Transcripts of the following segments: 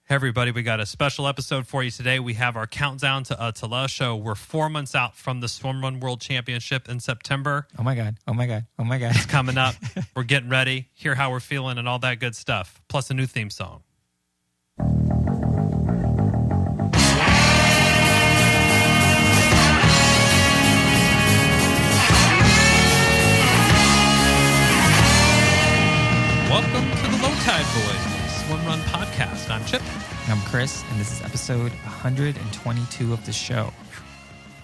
Hey everybody, we got a special episode for you today. We have our countdown to ÖTILLÖ show. We're 4 months out from the Swimrun World Championship in September. Oh my God. It's coming up. We're getting ready. Hear how we're feeling and all that good stuff. Plus a new theme song. Welcome to the Tide Boyz Swimrun podcast. I'm Chip. I'm Chris, and this is episode 122 of the show.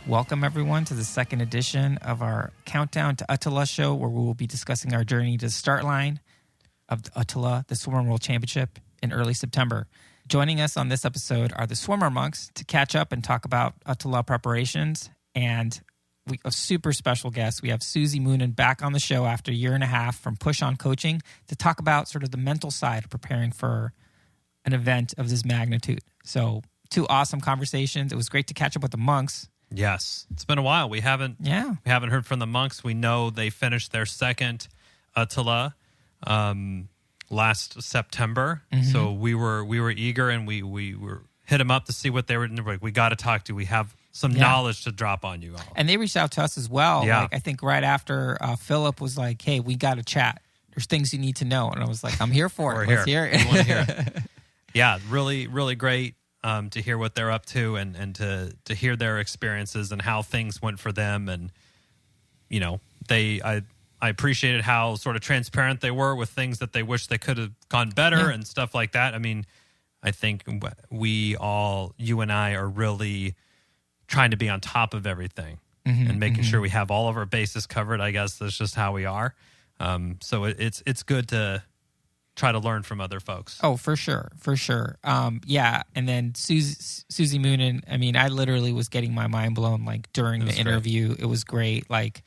Welcome, everyone, to the second edition of our Countdown to ÖTILLÖ show, where we will be discussing our journey to the start line of the ÖTILLÖ, the Swimrun World Championship, in early September. Joining us on this episode are the Swimrun Monks to catch up and talk about ÖTILLÖ preparations, and a super special guest. We have Susie Moonan back on the show after a year and a half from Push On Coaching to talk about sort of the mental side of preparing for an event of this magnitude. So 2 awesome conversations. It was great to catch up with the Monks. Yes, it's been a while. We haven't heard from the Monks. We know they finished their second ÖTILLÖ last September. Mm-hmm. So we were eager, and we were hit them up to see what they were like. We got to talk to. We have some knowledge to drop on you all. And they reached out to us as well. Yeah. Like, I think right after Philip was like, hey, we got to chat. There's things you need to know. And I was like, I'm here for it. Let's hear it. We want to hear it. Yeah, really, really great to hear what they're up to and to hear their experiences and how things went for them. And, you know, I appreciated how sort of transparent they were with things that they wish they could have gone better and stuff like that. I mean, I think you and I are really trying to be on top of everything and making sure we have all of our bases covered. I guess that's just how we are. So it's good to try to learn from other folks. Oh, for sure. Yeah. And then Susie Moonan, I mean, I literally was getting my mind blown like during the interview. Great. It was great. Like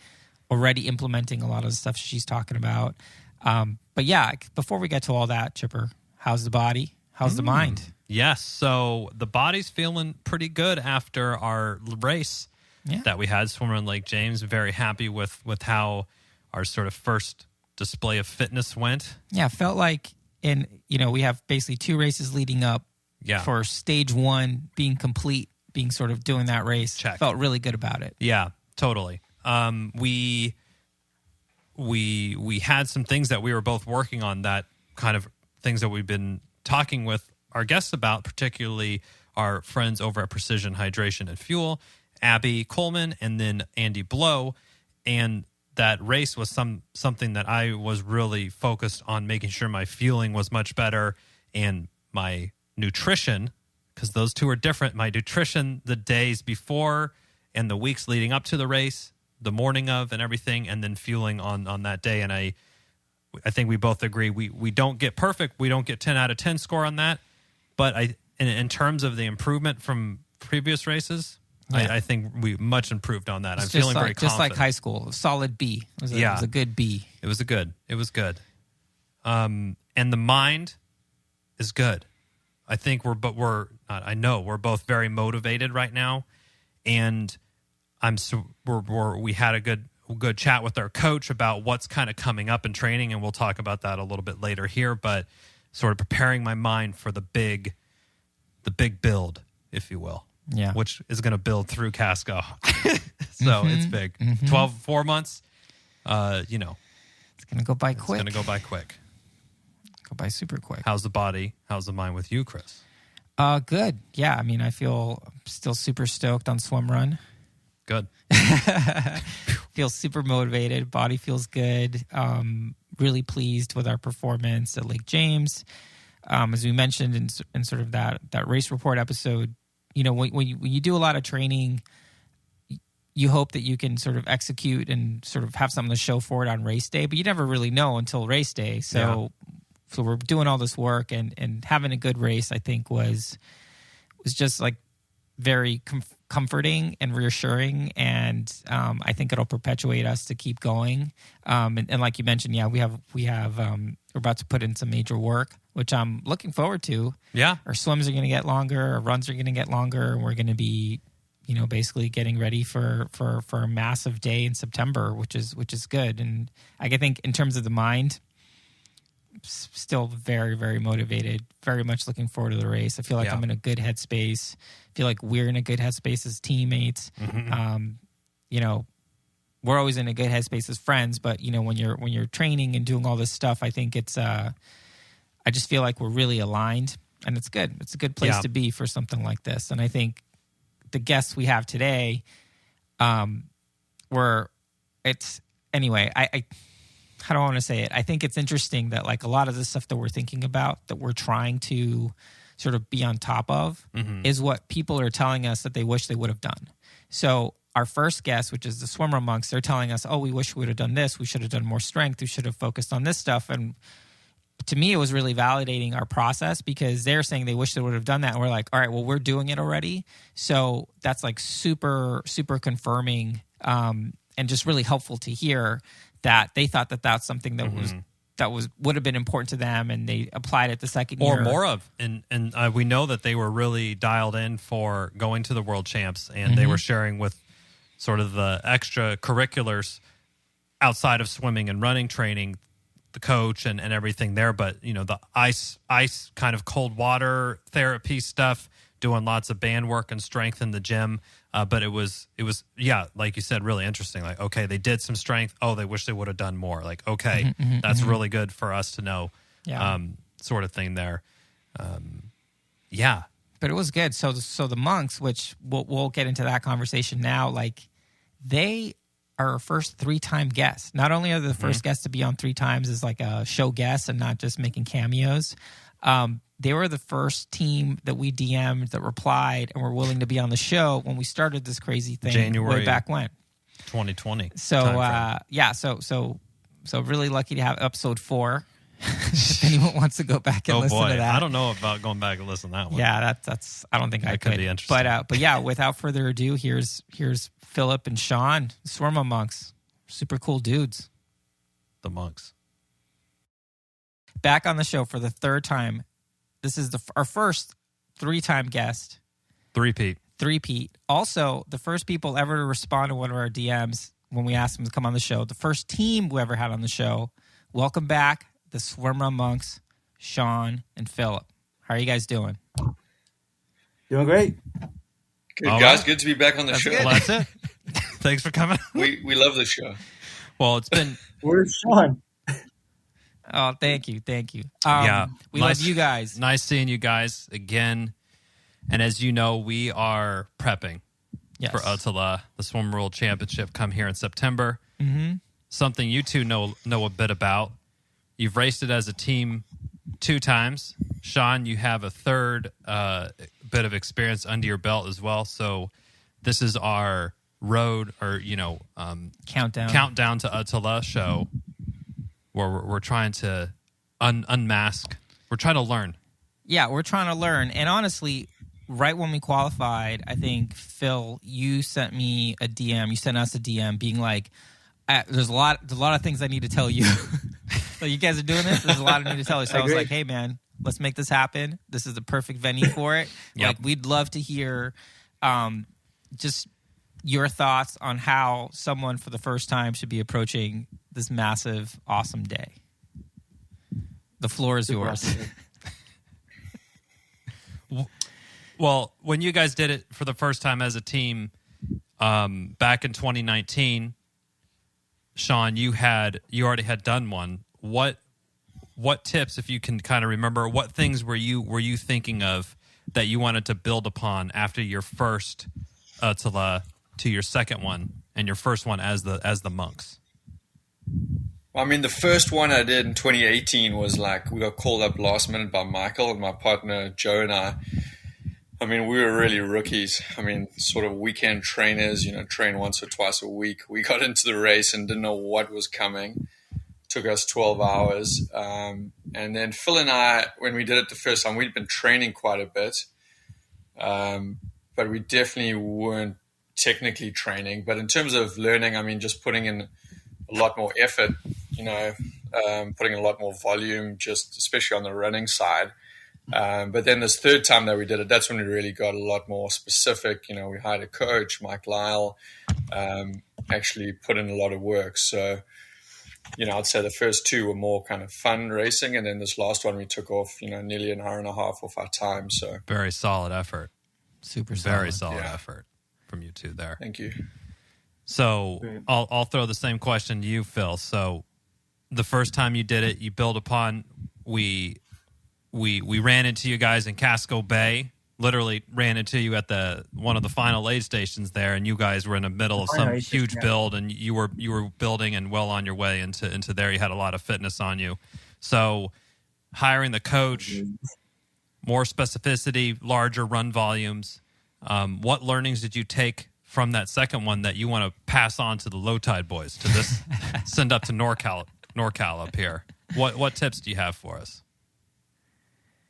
already implementing a lot of the stuff she's talking about. But yeah, before we get to all that, Chipper, how's the body? How's the mind? Yes. So the body's feeling pretty good after our race that we had, Swimrun Lake James. Very happy with how our sort of first display of fitness went. Yeah, felt like we have basically 2 races leading up for stage 1 being complete, being sort of doing that race. Check. Felt really good about it. Yeah, totally. We had some things that we were both working on, that kind of things that we've been talking with our guests about, particularly our friends over at Precision Hydration and Fuel, Abby Coleman and then Andy Blow. And that race was something that I was really focused on making sure my fueling was much better, and my nutrition, because those 2 are different. My nutrition the days before and the weeks leading up to the race, the morning of and everything, and then fueling on that day. And I think we both agree we don't get perfect. We don't get 10 out of 10 score on that. But in terms of the improvement from previous races, I think we much improved on that. I'm feeling very confident. Just like high school, solid B. It was a good B. It was good. And the mind is good. I think I know we're both very motivated right now, and we had a good chat with our coach about what's kind of coming up in training, and we'll talk about that a little bit later here, but sort of preparing my mind for the big build, if you will. Yeah. Which is going to build through Casco. So it's big. 4 months, It's going to go by quick. It's going to go by quick. Go by super quick. How's the body? How's the mind with you, Chris? Good. Yeah, I mean, I feel still super stoked on Swimrun. Good. Feel super motivated. Body feels good. Really pleased with our performance at Lake James. As we mentioned in sort of that race report episode, when you do a lot of training, you hope that you can sort of execute and sort of have something to show for it on race day, but you never really know until race day. So we're doing all this work and having a good race, I think was just like very comforting and reassuring, and I think it'll perpetuate us to keep going. And like you mentioned, we're about to put in some major work, which I'm looking forward to. Yeah, our swims are going to get longer, our runs are going to get longer, and we're going to be, basically getting ready for a massive day in September, which is good. And I think in terms of the mind, still very, very motivated, very much looking forward to the race. I feel like I'm in a good headspace. I feel like we're in a good headspace as teammates. You know, we're always in a good headspace as friends, but you know, when you're training and doing all this stuff, I think it's I just feel like we're really aligned, and it's good. It's a good place to be for something like this. And I think the guests we have today, anyway, I how do I want to say it? I think it's interesting that like a lot of the stuff that we're thinking about, that we're trying to sort of be on top of, is what people are telling us that they wish they would have done. So our first guest, which is the Swimrun Monks, they're telling us, oh, we wish we would have done this. We should have done more strength. We should have focused on this stuff. And to me, it was really validating our process, because they're saying they wish they would have done that. And we're like, all right, well, we're doing it already. So that's like super, super confirming, and just really helpful to hear that they thought that that's something that would have been important to them, and they applied it the second year. Or more of. And we know that they were really dialed in for going to the World Champs, and they were sharing with sort of the extracurriculars outside of swimming and running training, the coach and everything there. But, you know, the ice kind of cold water therapy stuff, doing lots of band work and strength in the gym. But it was, like you said, really interesting. Like, okay, they did some strength. Oh, they wish they would have done more. Like, okay, that's really good for us to know, sort of thing there. But it was good. So the monks, which we'll get into that conversation now, like they are our first 3-time guests. Not only are they the first guests to be on 3 times as like a show guest and not just making cameos, they were the first team that we DM'd that replied and were willing to be on the show when we started this crazy thing January way back when. 2020. So really lucky to have episode 4. If anyone wants to go back and listen to that. I don't know about going back and listen to that one. Yeah, that's I don't think I could. Be interesting. But yeah, without further ado, here's Philip and Sean, the Swimrun Monks. Super cool dudes. The monks. Back on the show for the 3rd time. This is our first 3-time guest. Three-peat. Also, the first people ever to respond to one of our DMs when we asked them to come on the show. The first team we ever had on the show. Welcome back, the Swimrun Monks, Sean and Philip. How are you guys doing? Doing great. Good, guys. Good to be back on the show. Well, that's it. Thanks for coming. We love the show. Well, it's been... Where's Sean? Oh, thank you. We love you guys. Nice seeing you guys again. And as you know, we are prepping for ÖTILLÖ, the Swimrun World Championship, come here in September. Something you two know a bit about. You've raced it as a team 2 times. Sean, you have a 3rd bit of experience under your belt as well. So this is our road, or countdown to ÖTILLÖ show, where we're trying to unmask. We're trying to learn. Yeah, we're trying to learn. And honestly, right when we qualified, I think, Phil, you sent me a DM. You sent us a DM being like, there's a lot of things I need to tell you. So you guys are doing this? There's a lot I need to tell you. So I was like, hey, man, let's make this happen. This is the perfect venue for it. Like, we'd love to hear just your thoughts on how someone for the first time should be approaching this massive, awesome day. The floor is yours. Well, when you guys did it for the first time as a team back in 2019, Sean, you already had done one. What tips, if you can kind of remember, what things were you thinking of that you wanted to build upon after your first ÖTILLÖ to your second one and your first one as the monks? I mean, the first one I did in 2018 was like, we got called up last minute by Michael and my partner Joe and I. I mean, we were really rookies. I mean, sort of weekend trainers, train once or twice a week. We got into the race and didn't know what was coming. Took us 12 hours. And then Phil and I, when we did it the first time, we'd been training quite a bit. But we definitely weren't technically training. But in terms of learning, I mean, just putting in a lot more effort, putting in a lot more volume, just especially on the running side. But then this third time that we did it, that's when we really got a lot more specific. We hired a coach, Mike Lyle, actually put in a lot of work. So I'd say the first two were more kind of fun racing, and then this last one we took off, nearly an hour and a half off our time. So very solid effort. Super solid. Very solid effort from you two there. Thank you. So I'll throw the same question to you, Phil. So the first time you did it, you built upon, we ran into you guys in Casco Bay, literally ran into you at one of the final aid stations there, and you guys were in the middle of some huge build, and you were building and well on your way into there. You had a lot of fitness on you. So hiring the coach, more specificity, larger run volumes. What learnings did you take from that second one that you want to pass on to the low tide boys to this send up to NorCal up here? What tips do you have for us?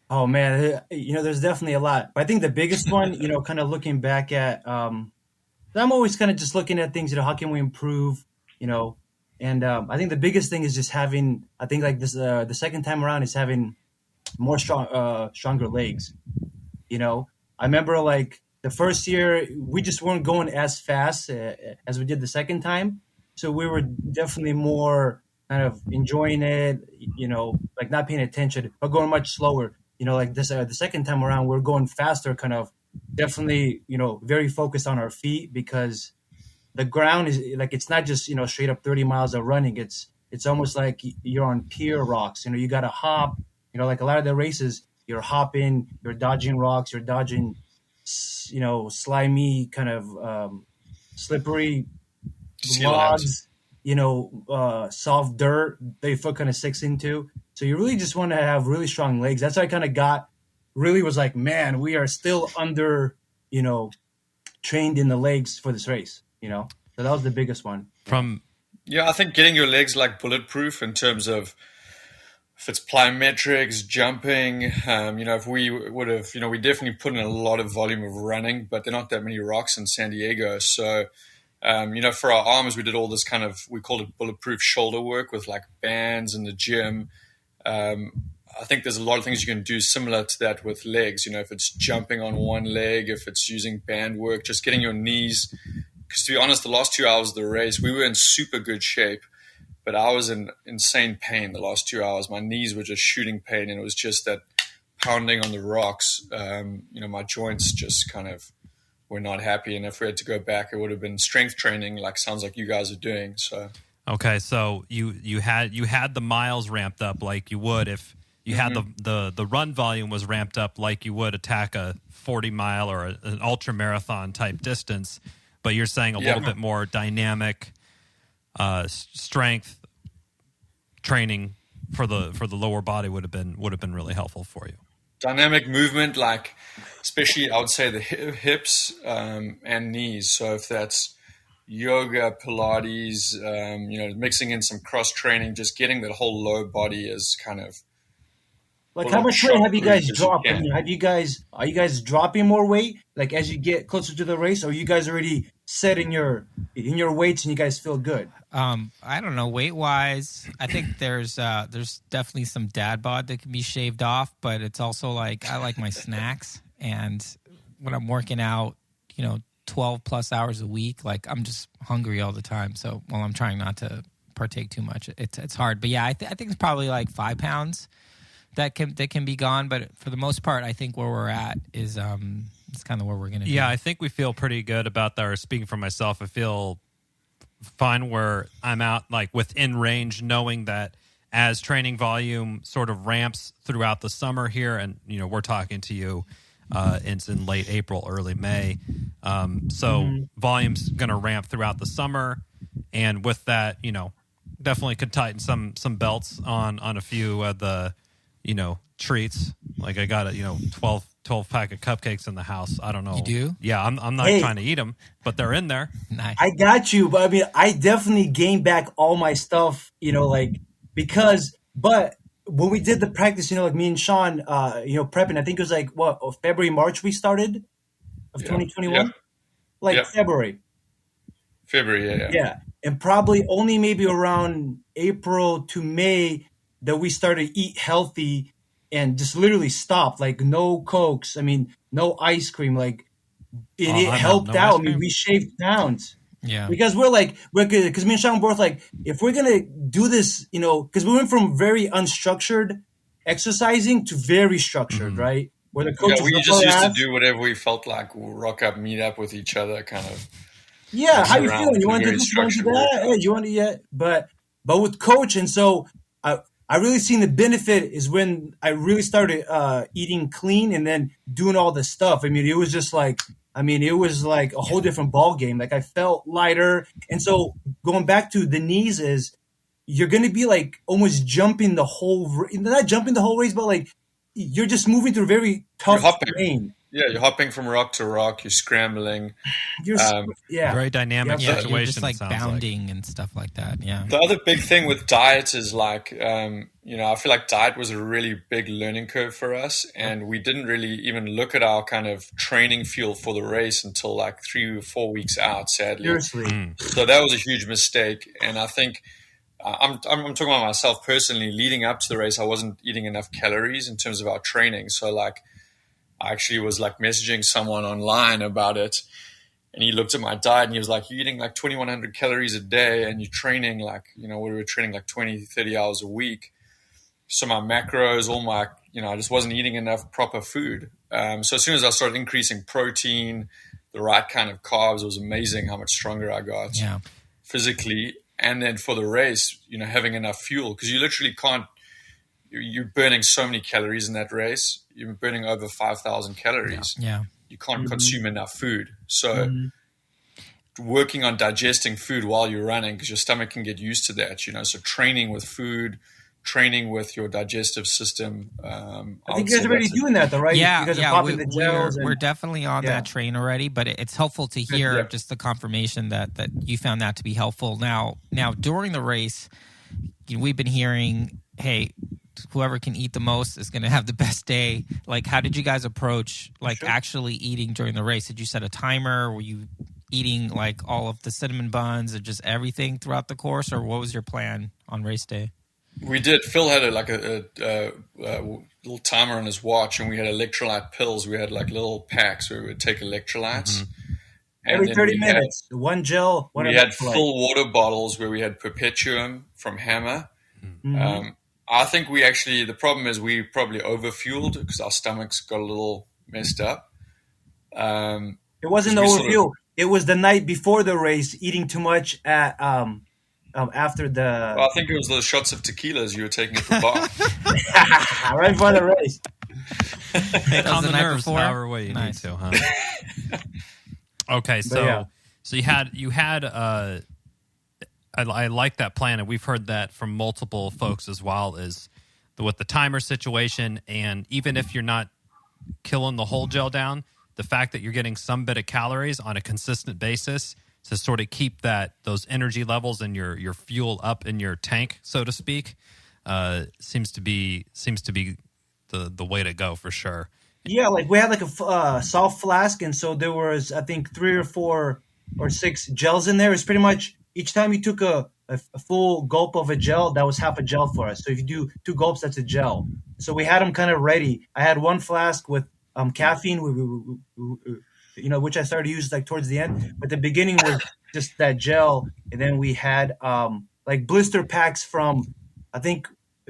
Oh man, there's definitely a lot. But I think the biggest one, kind of looking back at, I'm always kind of just looking at things, how can we improve, and I think the biggest thing is just having, I think like this, the second time around is having more stronger legs. I remember like the first year we just weren't going as fast as we did the second time. So we were definitely more kind of enjoying it, like not paying attention, but going much slower. Like this, the second time around, we're going faster, kind of definitely, very focused on our feet, because the ground is like, it's not just, straight up 30 miles of running. It's almost like you're on pier rocks, you got to hop, like a lot of the races, you're hopping, you're dodging rocks, you're dodging, slimy kind of slippery logs, soft dirt that your foot kind of sinks into. So you really just want to have really strong legs. That's what I kind of was like, man, we are still under, trained in the legs for this race, So that was the biggest one. I think getting your legs like bulletproof in terms of if it's plyometrics, jumping, if we would have, we definitely put in a lot of volume of running, but there are not that many rocks in San Diego. So, for our arms, we did all this kind of, we called it bulletproof shoulder work with like bands in the gym. I think there's a lot of things you can do similar to that with legs. If it's jumping on one leg, if it's using band work, just getting your knees. Because to be honest, the last 2 hours of the race, we were in super good shape, but I was in insane pain the last 2 hours. My knees were just shooting pain, and it was just that pounding on the rocks. My joints just kind of were not happy. And if we had to go back, it would have been strength training, like sounds like you guys are doing. So. Okay, so you had the miles ramped up like you would if you had the run volume was ramped up like you would attack a 40-mile or an ultra marathon type distance, but you're saying a little bit more dynamic strength training for the lower body would have been really helpful for you. Dynamic movement, like especially I would say the hips and knees. So if that's yoga, Pilates, mixing in some cross training, just getting that whole lower body is kind of like how much weight have you guys dropped? I mean, are you guys dropping more weight like as you get closer to the race, or are you guys already set in your weights and you guys feel good? I don't know, weight wise, I think there's definitely some dad bod that can be shaved off, but it's also like I like my snacks, and when I'm working out, 12 plus hours a week, like I'm just hungry all the time. So while I'm trying not to partake too much, it's hard. But yeah, I think it's probably like 5 pounds that can be gone. But for the most part, I think where we're at is it's kind of where we're going to be. Yeah, I think we feel pretty good about that. Or speaking for myself, I feel fine where I'm out like within range, knowing that as training volume sort of ramps throughout the summer here, and we're talking to you. It's in late April, early May. Volume's going to ramp throughout the summer. And with that, definitely could tighten some belts on a few of the, treats. Like I got a, 12 pack of cupcakes in the house. I don't know. You do? Yeah, I'm not trying to eat them, but they're in there. Nice. I got you. But I mean, I definitely gained back all my stuff, but when we did the practice, like me and Sean, prepping, I think it was like February, March we started of 2021, February. Yeah. And probably only maybe around April to May that we started to eat healthy and just literally stopped, like no Cokes. I mean, no ice cream. Like it helped out. I mean, we shaved pounds. Yeah. Because because me and Sean were both like, if we're going to do this, because we went from very unstructured exercising to very structured, right? Where the coach we just used to do whatever we felt like. We'll rock up, meet up with each other, kind of. Yeah, how you feeling? You want to do this? You want to do that? Hey, you want to but with coach, and so I really seen the benefit is when I really started eating clean and then doing all this stuff. I mean, it was just like a whole different ball game. Like I felt lighter, and so going back to the knees is you're going to be like almost jumping the whole, not jumping the whole race, but like you're just moving through very tough terrain. Yeah, you're hopping from rock to rock. You're scrambling. Very dynamic situation. You're just like bounding and stuff like that. Yeah. The other big thing with diet is like, I feel like diet was a really big learning curve for us, and we didn't really even look at our kind of training fuel for the race until like 3 or 4 weeks out. Sadly, seriously. So that was a huge mistake, and I think. I'm talking about myself personally. Leading up to the race, I wasn't eating enough calories in terms of our training. So like, I actually was like messaging someone online about it, and he looked at my diet and he was like, you're eating like 2,100 calories a day and you're training like, we were training like 20, 30 hours a week. So my macros, all my, I just wasn't eating enough proper food. So as soon as I started increasing protein, the right kind of carbs, it was amazing how much stronger I got physically. And then for the race, having enough fuel, because you literally can't, you're burning so many calories in that race. You're burning over 5,000 calories. Yeah. You can't consume enough food. So working on digesting food while you're running, because your stomach can get used to that, so training with food, training with your digestive system. I think you guys are already doing that though, right? Yeah, you guys are popping the gels we're definitely on that train already, but it's helpful to hear just the confirmation that you found that to be helpful. Now during the race, we've been hearing, hey, whoever can eat the most is going to have the best day. Like, how did you guys approach actually eating during the race? Did you set a timer? Were you eating like all of the cinnamon buns or just everything throughout the course, or what was your plan on race day? We did. Phil had a little timer on his watch, and we had electrolyte pills. We had like little packs where we would take electrolytes. Every 30 minutes, one gel. We had full water bottles where we had Perpetuum from Hammer. I think the problem is we probably overfueled because our stomachs got a little messed up. It wasn't overfuel. It was the night before the race, eating too much at after the. Well, I think it was those shots of tequilas you were taking at the bar. Right before the race. Calm the nerves however way you need to, huh? Okay, so you had I like that plan, and we've heard that from multiple folks as well, is with the timer situation, and even if you're not killing the whole gel down, the fact that you're getting some bit of calories on a consistent basis to sort of keep those energy levels and your fuel up in your tank, so to speak, seems to be the way to go for sure. Yeah, like we had like a soft flask, and so there was, I think, 3 or 4 or 6 gels in there. It's pretty much each time you took a full gulp of a gel, that was half a gel for us. So if you do 2 gulps, that's a gel. So we had them kind of ready. I had one flask with caffeine, which I started to use like towards the end. But the beginning was just that gel, and then we had like blister packs from, I think,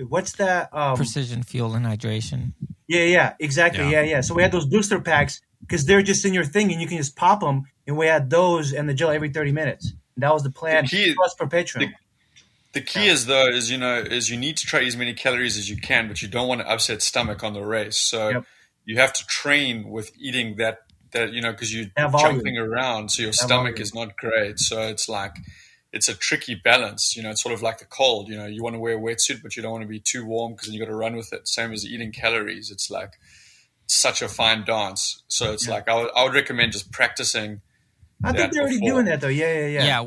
what's that? Precision Fuel and Hydration. Yeah, exactly. Yeah. So we had those blister packs because they're just in your thing, and you can just pop them. And we had those and the gel every 30 minutes. And that was the plan. Plus Perpetuum. The key is you need to try as many calories as you can, but you don't want to upset stomach on the race. So you have to train with eating that because you're jumping around, so your stomach is not great. So it's like it's a tricky balance. It's sort of like the cold. You want to wear a wetsuit, but you don't want to be too warm because you got to run with it. Same as eating calories. It's like such a fine dance. So it's like I would recommend just practicing. I think they're already doing that though. Yeah.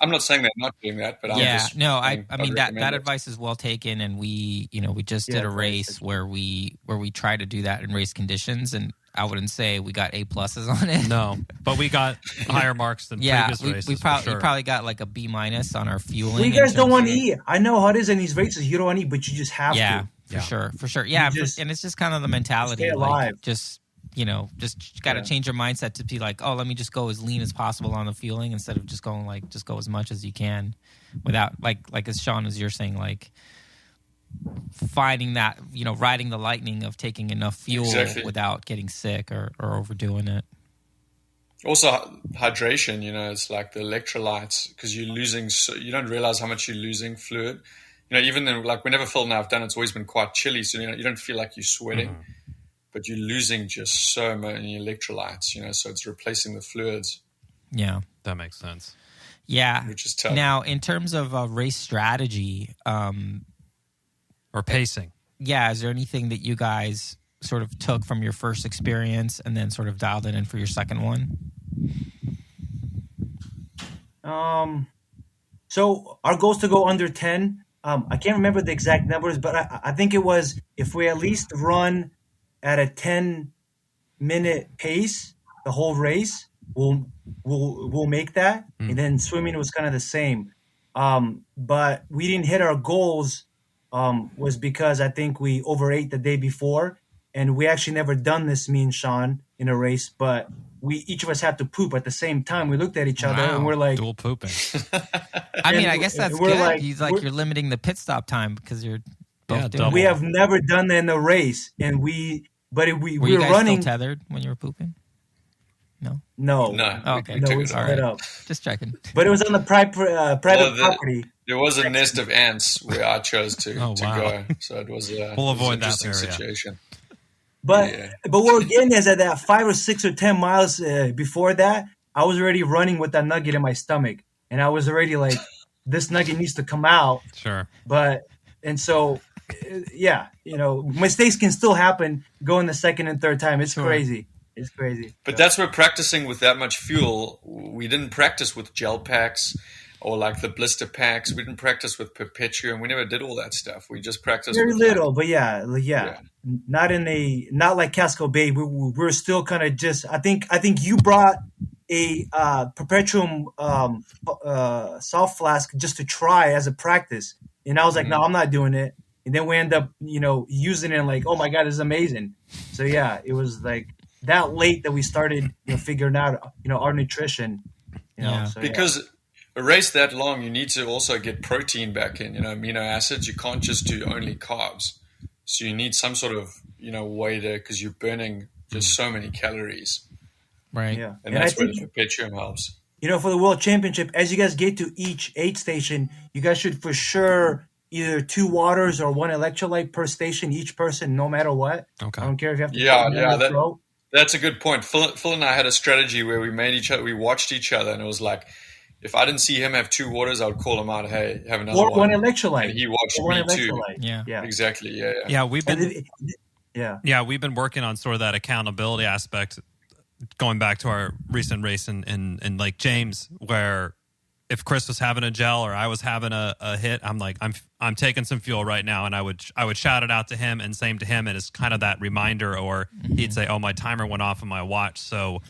I'm not saying they're not doing that, but I mean that advice is well taken, and we just did a race where we try to do that in race conditions, and I wouldn't say we got A+ on it. No, but we got higher marks than previous races. We probably got like a B- on our fueling. Well, you guys don't want to eat. I know how it is in these races. You don't want to eat, but you just have to. For sure. Yeah, and it's just kind of the mentality. Stay alive. Just just got to change your mindset to be like, oh, let me just go as lean as possible on the fueling instead of just going like, just go as much as you can without like as Sean, as you're saying, like finding that, riding the lightning of taking enough fuel without getting sick or overdoing it. Also, hydration, it's like the electrolytes, because you're losing, so you don't realize how much you're losing fluid. Even then, like whenever Phil and I have done, it's always been quite chilly, so you don't feel like you're sweating, but you're losing just so many electrolytes, so it's replacing the fluids. Yeah, that makes sense. Yeah, which is tough. Now, in terms of race strategy, or pacing, is there anything that you guys sort of took from your first experience and then sort of dialed it in for your second one? So our goal is to go under 10. I can't remember the exact numbers, but I think it was if we at least run at a 10-minute pace the whole race, we'll make that. And then swimming was kind of the same. But we didn't hit our goals was because I think we overate the day before. And we actually never done this, me and Sean, in a race, but each of us had to poop at the same time. We looked at each other and we're like, dual pooping. I guess that's good. Like, he's like, you're limiting the pit stop time because you're both doing it. We have never done that in a race, and we were you guys running. Still tethered when you were pooping? No. Oh, okay. We split up. Just checking. But it was on the private property. There was a nest of ants where I chose to go, so it was we'll avoid an interesting that area. situation. But what we're getting is that 5 or 6 or 10 miles before that, I was already running with that nugget in my stomach, and I was already like, this nugget needs to come out. Sure. Mistakes can still happen going the second and third time. It's crazy. It's crazy. But that's where practicing with that much fuel, we didn't practice with gel packs or like the blister packs. We didn't practice with Perpetuum. We never did all that stuff. We just practiced very with little, but not like Casco Bay. We're still kind of just. I think you brought a Perpetuum soft flask just to try as a practice, and I was like, no, I'm not doing it. And then we end up, using it and like, oh my god, it's amazing. So it was like that late that we started figuring out, our nutrition. Because a race that long, you need to also get protein back in, amino acids. You can't just do only carbs. So you need some sort of, way to, because you're burning just so many calories. Right. Yeah. And that's where the Perpetuum helps. For the World Championship, as you guys get to each aid station, you guys should for sure either 2 waters or 1 electrolyte per station, each person, no matter what. Okay. I don't care if you have to that's a good point. Phil and I had a strategy where we watched each other, and it was like, if I didn't see him have 2 waters, I would call him out, hey, have another or one. 1 electrolyte. And he watched me too. Yeah. Exactly. Yeah. Yeah, we've been we've been working on sort of that accountability aspect, going back to our recent race in Lake James, where if Chris was having a gel or I was having a hit, I'm like, I'm taking some fuel right now, and I would shout it out to him, and same to him, and it's kind of that reminder. Or he'd say, oh, my timer went off on my watch. So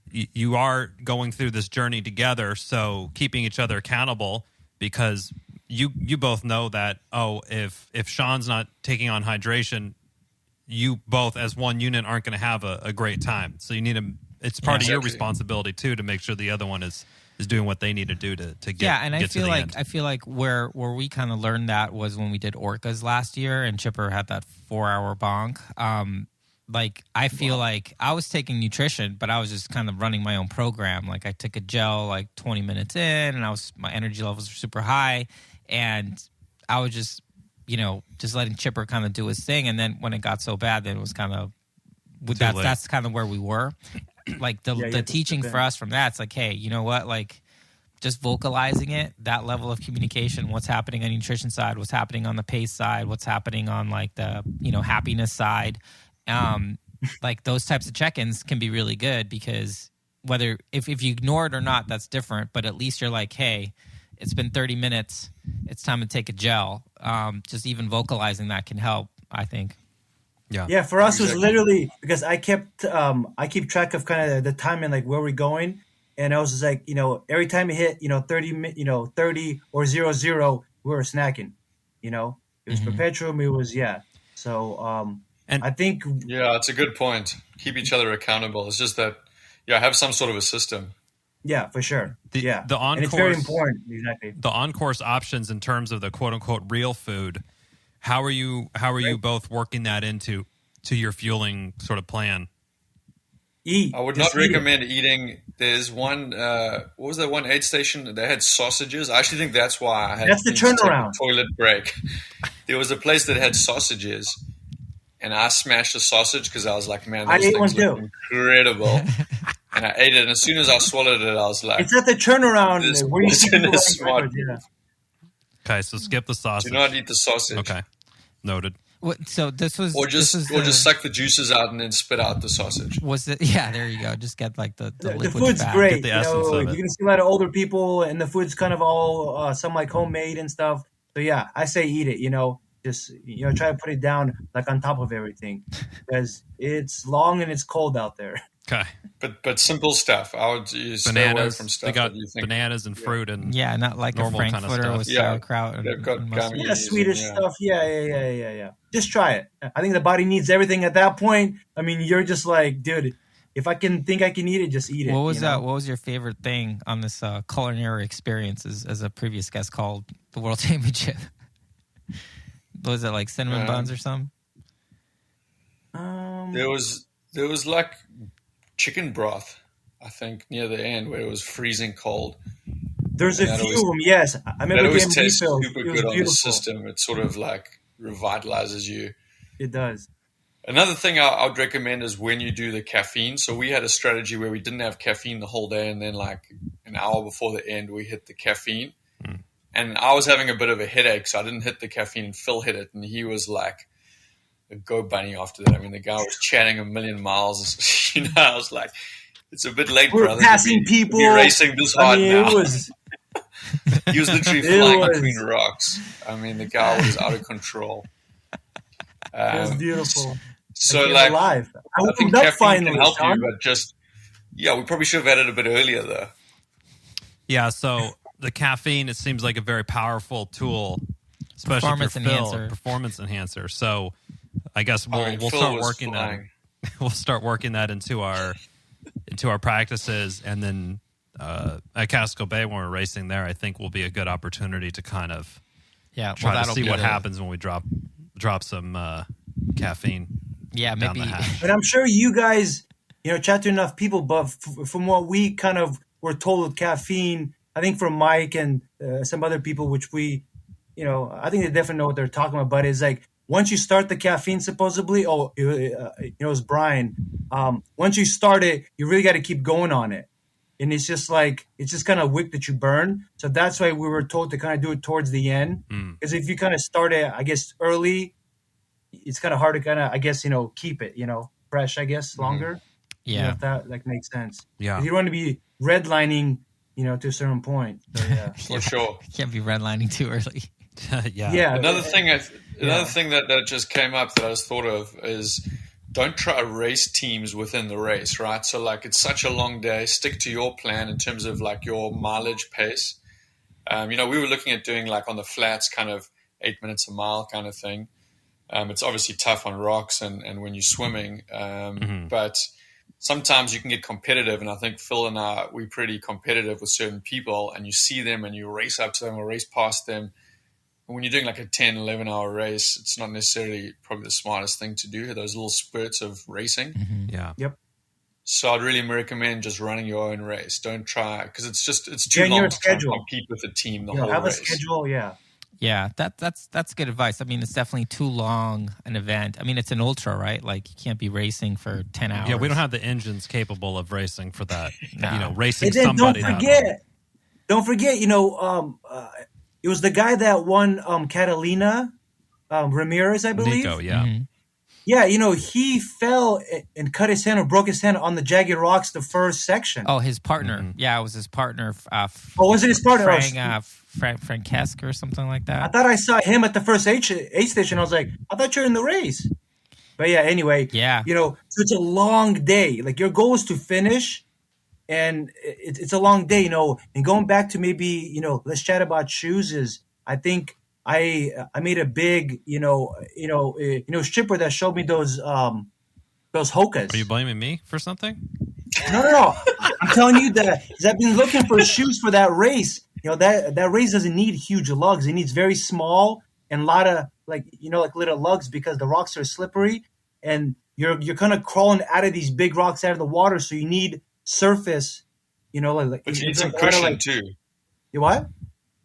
you are going through this journey together, so keeping each other accountable, because you both know that, if Sean's not taking on hydration, you both as one unit aren't going to have a great time. So you need it's part of your responsibility too to make sure the other one is doing what they need to do to get. Yeah, and I feel like where we kind of learned that was when we did Orcas last year, and Chipper had that 4-hour bonk. I feel like I was taking nutrition, but I was just kind of running my own program. Like I took a gel like 20 minutes in, and my energy levels were super high, and I was just letting Chipper kind of do his thing. And then when it got so bad, then it was kind of that's kind of where we were. Like the teaching for us from that, it's like, hey, you know what? Like just vocalizing it, that level of communication, what's happening on the nutrition side, what's happening on the pace side, what's happening on like the, happiness side. Like those types of check-ins can be really good, because whether if you ignore it or not, that's different. But at least you're like, hey, it's been 30 minutes. It's time to take a gel. Just even vocalizing that can help, I think. Yeah. For us, it was literally because I keep track of kind of the time and like where we're going, and I was just like, every time it hit, 30 or 00, we were snacking. It was Perpetuum. It was So And I think, Yeah, it's a good point. Keep each other accountable. It's just that, have some sort of a system. yeah, for sure. the And it's very important. Exactly. the on-course options in terms of the quote-unquote real food, how are you both working that into your fueling sort of plan? Eat. I would Just not eat it. recommend eating. There's one, what was that one aid station? They had sausages. I actually think that's why I had That's the things to take a turnaround. toilet break. There was a place that had sausages, and I smashed a sausage because I was like, man, I those ate one things look too. incredible. And I ate it, and as soon as I swallowed it, I was like, It's at the turnaround This where you see person people is running smart. backwards, yeah. Okay, so skip the sausage. do not eat the sausage. Okay, noted. So this was Or just this was the- suck the juices out and then spit out the sausage. was it? Yeah, there you go. Just get like the The liquid food's fat. great. the You essence know, of you're it. gonna see a lot of older people, and the food's kind of all some like homemade and stuff. So yeah, I say eat it. Just try to put it down like on top of everything, because it's long and it's cold out there. Okay, But simple stuff. I would stay away bananas. from They stuff got that you think. bananas and fruit and Yeah, not like a Normal kind of frankfurter stuff. with Yeah, sauerkraut and, they've got and mustard. gummy. Yeah, Swedish Yeah. stuff. Yeah. Just try it. I think the body needs everything at that point. I mean, you're just like, dude, if I can think I can eat it, just eat it. What was you know? What was your favorite thing on this culinary experience? As a previous guest called the World Championship? Was it like cinnamon buns or something? There was like chicken broth, I think, near the end where it was freezing cold. There's a that few always- of them. Yes, I That remember always getting tastes refills. super It was good on the beautiful. system. It sort of like revitalizes you. It does. Another thing I would recommend is when you do the caffeine. So we had a strategy where we didn't have caffeine the whole day, and then like an hour before the end, we hit the caffeine. And I was having a bit of a headache, so I didn't hit the caffeine, and Phil hit it, and he was like a go bunny after that. I mean, the guy was chatting a million miles. I was like, it's a bit late, We're brother. passing to people. be racing this I hard mean, now. it was. He was literally It flying was- between rocks. I mean, the guy was out of control. It was beautiful. So, You're like, alive. I I think woke up caffeine finally, can help Sean. you, but just, we probably should have added a bit earlier, though. yeah. So the caffeine, it seems like a very powerful tool, especially Performance if you're Phil, enhancer. performance enhancer. So I guess we'll Phil start was working that. flying. We'll start working that into our practices, and then at Casco Bay when we're racing there, I think will be a good opportunity to kind of Yeah, try to that'll see be what the- happens when we drop some caffeine. Yeah, down maybe. the hatch. But I'm sure you guys, chat to enough people. But from what we kind of were told with caffeine, I think from Mike and some other people, which we, I think they definitely know what they're talking about. But it's like once you start the caffeine, supposedly, it was Brian. Once you start it, you really got to keep going on it. And it's just kind of wick that you burn. So that's why we were told to kind of do it towards the end. Because if you kind of start it, I guess, early, it's kind of hard to kind of, I guess, keep it, fresh, I guess, longer. Yeah. If that make sense. Yeah. 'Cause you don't want to be redlining, to a certain point. So, yeah. For sure. Can't be redlining too early. Yeah. Yeah. Another thing that just came up that I just thought of is don't try race teams within the race, right? So like it's such a long day. Stick to your plan in terms of like your mileage pace. We were looking at doing like on the flats kind of 8 minutes a mile kind of thing. It's obviously tough on rocks and when you're swimming, but sometimes you can get competitive. And I think Phil and we're pretty competitive with certain people, and you see them and you race up to them or race past them. When you're doing like a 10, 11-hour race, it's not necessarily probably the smartest thing to do, those little spurts of racing. Yeah. Yep. So I'd really recommend just running your own race. Don't try, because it's too Get in long your to try and schedule. compete with the team the You know, whole have race. a schedule. Yeah. Yeah, that's good advice. I mean, it's definitely too long an event. I mean, it's an ultra, right? Like you can't be racing for 10 hours. Yeah, we don't have the engines capable of racing for that. No. Racing And then somebody. that long. don't forget, it was the guy that won Catalina, Ramirez, I believe. Nico, yeah. Yeah, he fell and cut his hand or broke his hand on the jagged rocks the first section. Oh, his partner. Yeah, it was his partner. Was it his partner? Francesca or something like I that. thought I saw him at the first aid station. I was like, I thought you're in the race. But yeah, anyway. Yeah. So it's a long day. Like your goal is to finish, and it's a long day, And going back to maybe, let's chat about shoes is, I think I made a big, stripper that showed me those hokas. Are you blaming me for something? No. I'm telling you that because I've been looking for shoes for that race. That race doesn't need huge lugs. It needs very small and a lot of like little lugs because the rocks are slippery and you're kind of crawling out of these big rocks out of the water. So you need surface. But you need some cushion too. You what?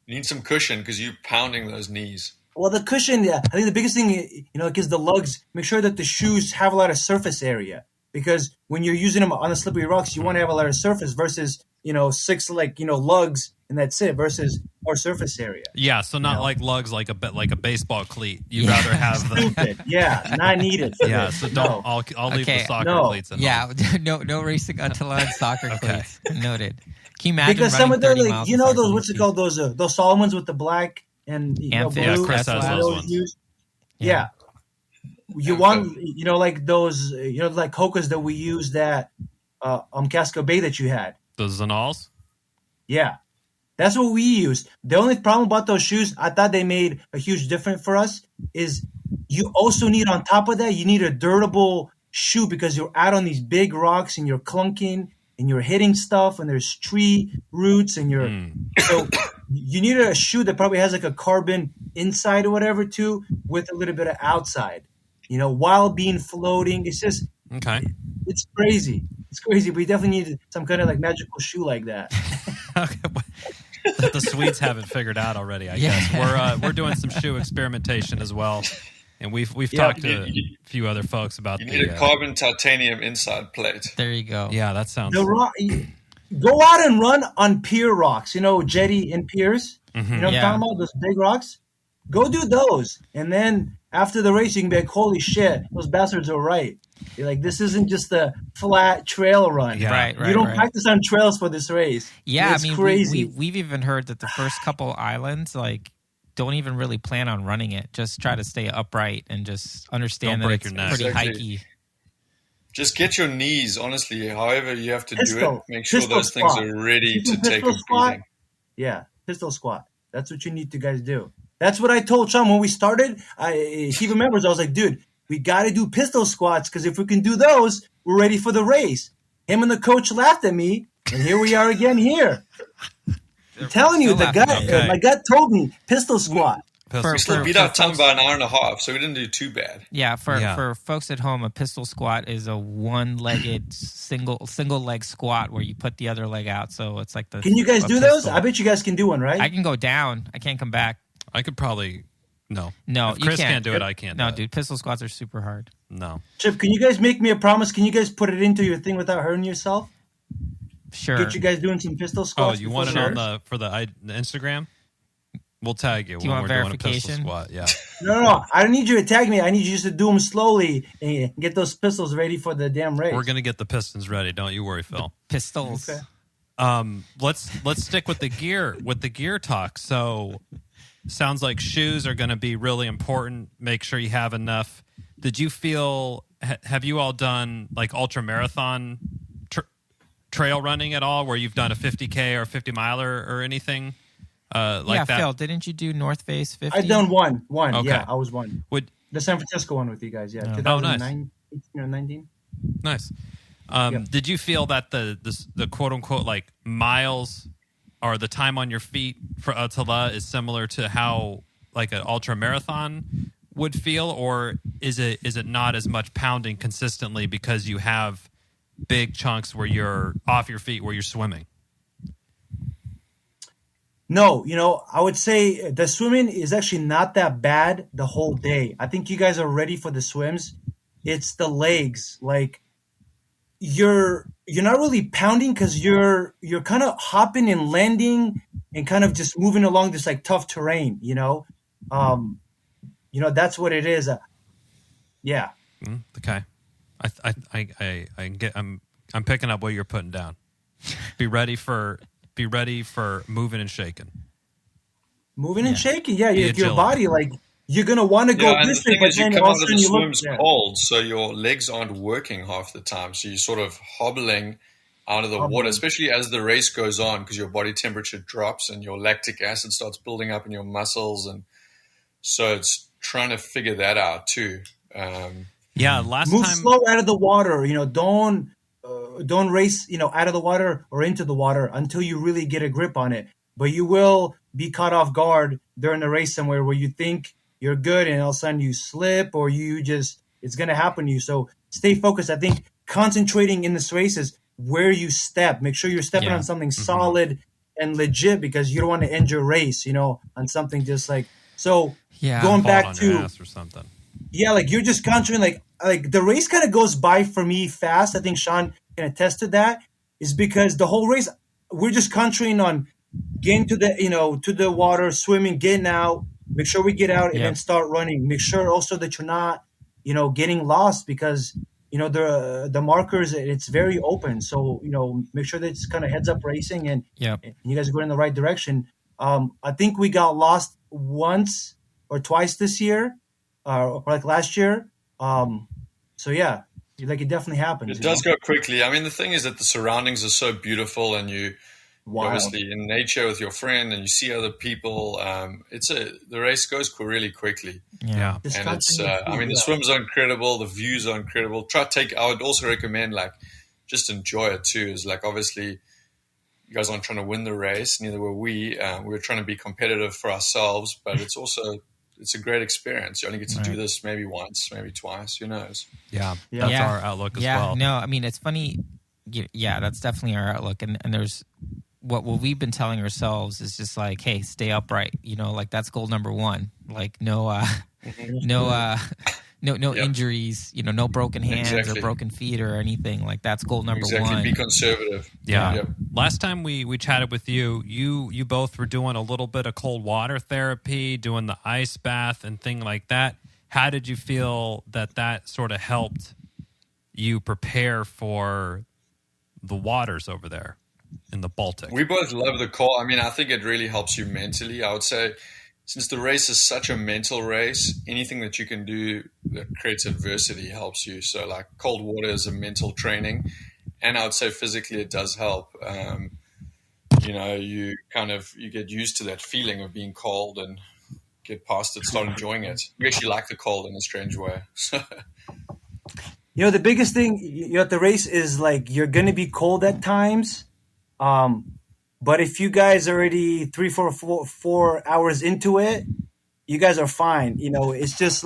You need some cushion because you're pounding those knees. Well, the cushion, I think the biggest thing, is the lugs. Make sure that the shoes have a lot of surface area because when you're using them on the slippery rocks, you want to have a lot of surface versus, 6 lugs and that's it versus more surface area. Yeah, so not like lugs like a baseball cleat. You'd rather have the Stupid. Yeah, not needed. Yeah, so don't. No. I'll leave the soccer cleats in. Yeah, no racing until on soccer cleats. Noted. Can you imagine because some of running those, 30 miles those what's it called? Those Solomons with the black and blue. Yeah, Chris has those ones. Yeah. You want like those like Hokas that we used at Casco Bay that you had. Those Zanals? Yeah. That's what we used. The only problem about those shoes, I thought they made a huge difference for us, is you also need on top of that, you need a durable shoe because you're out on these big rocks and you're clunking and you're hitting stuff and there's tree roots and so you need a shoe that probably has like a carbon inside or whatever too with a little bit of outside, while being floating. It's just, it's crazy. It's crazy. We definitely need some kind of like magical shoe like that. Okay. That the Swedes haven't figured out already, I guess. We're doing some shoe experimentation as well. And we've talked to a few other folks about you need a carbon titanium inside plate. There you go. Yeah, that sounds go out and run on pier rocks, jetty and piers. Mm-hmm. You know what I'm talking about? Those big rocks. Go do those. And then after the race you can be like, holy shit, those bastards are right. You're like, this isn't just a flat trail run. Yeah. Right. You don't practice on trails for this race. Yeah, it's crazy. We've even heard that the first couple islands, like, don't even really plan on running it. Just try to stay upright and just understand that it's pretty hikey. Just get your knees, honestly, however you have to do it. Make sure those things are ready to take a beating. Yeah, pistol squat. That's what you need to guys do. That's what I told Sean when we started. He remembers. I was like, dude, we got to do pistol squats because if we can do those, we're ready for the race. Him and the coach laughed at me, and here we are again here. I'm telling you, my gut told me pistol squat. We still beat our time by an hour and a half, so we didn't do too bad. Yeah, for folks at home, a pistol squat is a one-legged single leg squat where you put the other leg out. So it's like the. Can you guys do those? I bet you guys can do one, right? I can go down. I can't come back. I could probably no. If Chris can't do it, I can't. No, dude, pistol squats are super hard. No. Chip, can you guys make me a promise? Can you guys put it into your thing without hurting yourself? Sure. Get you guys doing some pistol squats. Oh, you want it on the Instagram? We'll tag you. Do you want verification? Doing a pistol squat. Yeah. No. I don't need you to tag me. I need you just to do them slowly and get those pistols ready for the damn race. We're gonna get the pistons ready. Don't you worry, Phil. Pistols. Okay. Let's stick with the gear talk. So, sounds like shoes are going to be really important. Make sure you have enough. Did you feel? Have you all done like ultra marathon trail running at all, where you've done a 50K or 50 miler or anything like that? Phil, didn't you do North Face 50? I've done one. Okay. Yeah, I was one. The San Francisco one with you guys. Yeah, 2009, 18 or 19. Nice. Did you feel that the quote unquote like miles or the time on your feet for ÖTILLÖ is similar to how like an ultra marathon would feel, or is it not as much pounding consistently because you have big chunks where you're off your feet where you're swimming? No, I would say the swimming is actually not that bad the whole day. I think you guys are ready for the swims. It's the legs. Like you're not really pounding because you're kind of hopping and landing and kind of just moving along this like tough terrain, that's what it is. Yeah. Okay. I'm picking up what you're putting down. Be ready for moving and shaking. Moving and shaking, yeah. Your body, like you're gonna want to go this way, but then all of a sudden you look cold, so your legs aren't working half the time. So you're sort of hobbling out of the water, especially as the race goes on, because your body temperature drops and your lactic acid starts building up in your muscles, and So it's trying to figure that out too. Yeah, last Move time. slow out of the water. Don't race, out of the water or into the water until you really get a grip on it. But you will be caught off guard during the race somewhere where you think you're good and all of a sudden you slip or it's going to happen to you. So stay focused. I think concentrating in this race is where you step. Make sure you're stepping on something solid and legit because you don't want to end your race, on something just like so. Yeah, going Fall back on your to ass or something. yeah, like you're just concentrating. Like the race kind of goes by for me fast. I think Sean can attest to that. Is because the whole race we're just concentrating on getting to the to the water, swimming, getting out. Make sure we get out and then start running. Make sure also that you're not getting lost because the markers, it's very open. So make sure that it's kind of heads up racing and you guys are going in the right direction. I think we got lost once or twice this year, or like last year. So yeah, like it definitely happens. It does go quickly. I mean, the thing is that the surroundings are so beautiful, and you're obviously in nature with your friend, and you see other people. The race goes really quickly. Yeah, and it's. The swims are incredible. The views are incredible. I would also recommend just enjoy it too. Is obviously. You guys aren't trying to win the race, neither were we. We were trying to be competitive for ourselves, but it's a great experience. You only get to do this maybe once, maybe twice. Who knows? Yeah. That's our outlook as well. No, I mean, it's funny. Yeah, that's definitely our outlook. And there's what we've been telling ourselves is just hey, stay upright. That's goal number one. No injuries, no broken hands or broken feet or anything. That's goal number one. Be conservative. Yeah. Yep. Last time we chatted with you both were doing a little bit of cold water therapy, doing the ice bath and thing like that. How did you feel that sort of helped you prepare for the waters over there in the Baltic? We both love the cold. I mean, I think it really helps you mentally. I would say, since the race is such a mental race, anything that you can do that creates adversity helps you. So cold water is a mental training. And I would say physically it does help. You get used to that feeling of being cold and get past it, start enjoying it. You actually like the cold in a strange way. The biggest thing at the race is you're going to be cold at times. But if you guys are already 4 hours into it, you guys are fine. It's just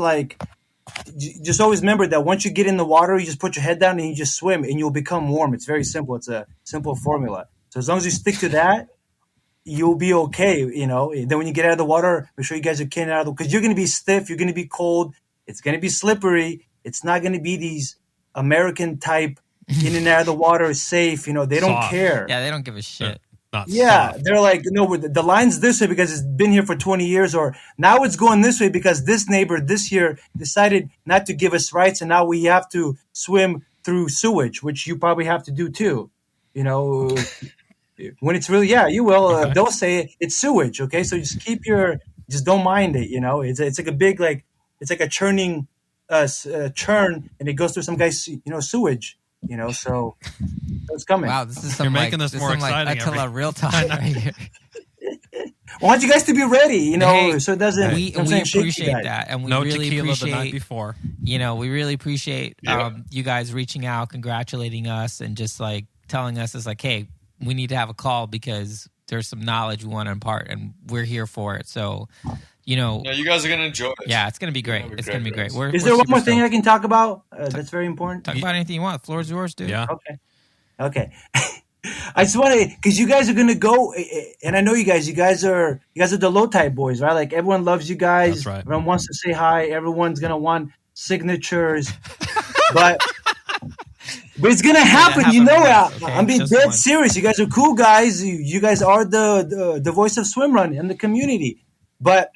just always remember that once you get in the water, you just put your head down and you just swim and you'll become warm. It's very simple. It's a simple formula. So as long as you stick to that, you'll be okay. And then when you get out of the water, make sure you guys are getting out of because you're going to be stiff. You're going to be cold. It's going to be slippery. It's not going to be these American type in and out of the water is safe. They don't Soft. care. Yeah, they don't give a shit. Yeah, they're the line's this way because it's been here for 20 years, or now it's going this way because this neighbor this year decided not to give us rights, and now we have to swim through sewage, which you probably have to do too. When it's really, you will. Okay. They'll say it's sewage, okay? So just don't mind it. It's like a big it's like a churning churn, and it goes through some guy's sewage. So it's coming. Wow, this is You're making this more exciting. Attila real time right here. I want you guys to be ready, so it doesn't. We appreciate that, and we no really tequila appreciate the night before. We really appreciate you guys reaching out, congratulating us, and just telling us hey, we need to have a call because there's some knowledge we want to impart, and we're here for it. So. You guys are going to enjoy it. Yeah, it's going to be great. It's going to be great. Is there one more thing I can talk about that's very important? Talk about anything you want. The floor is yours, dude. Yeah. Okay. I just want to, because you guys are going to go, and I know you guys are the low Tide Boyz, right? Everyone loves you guys. That's right. Everyone wants to say hi. Everyone's going to want signatures. but it's going to happen. I'm being dead serious. You guys are cool guys. You guys are the voice of Swimrun in the community. But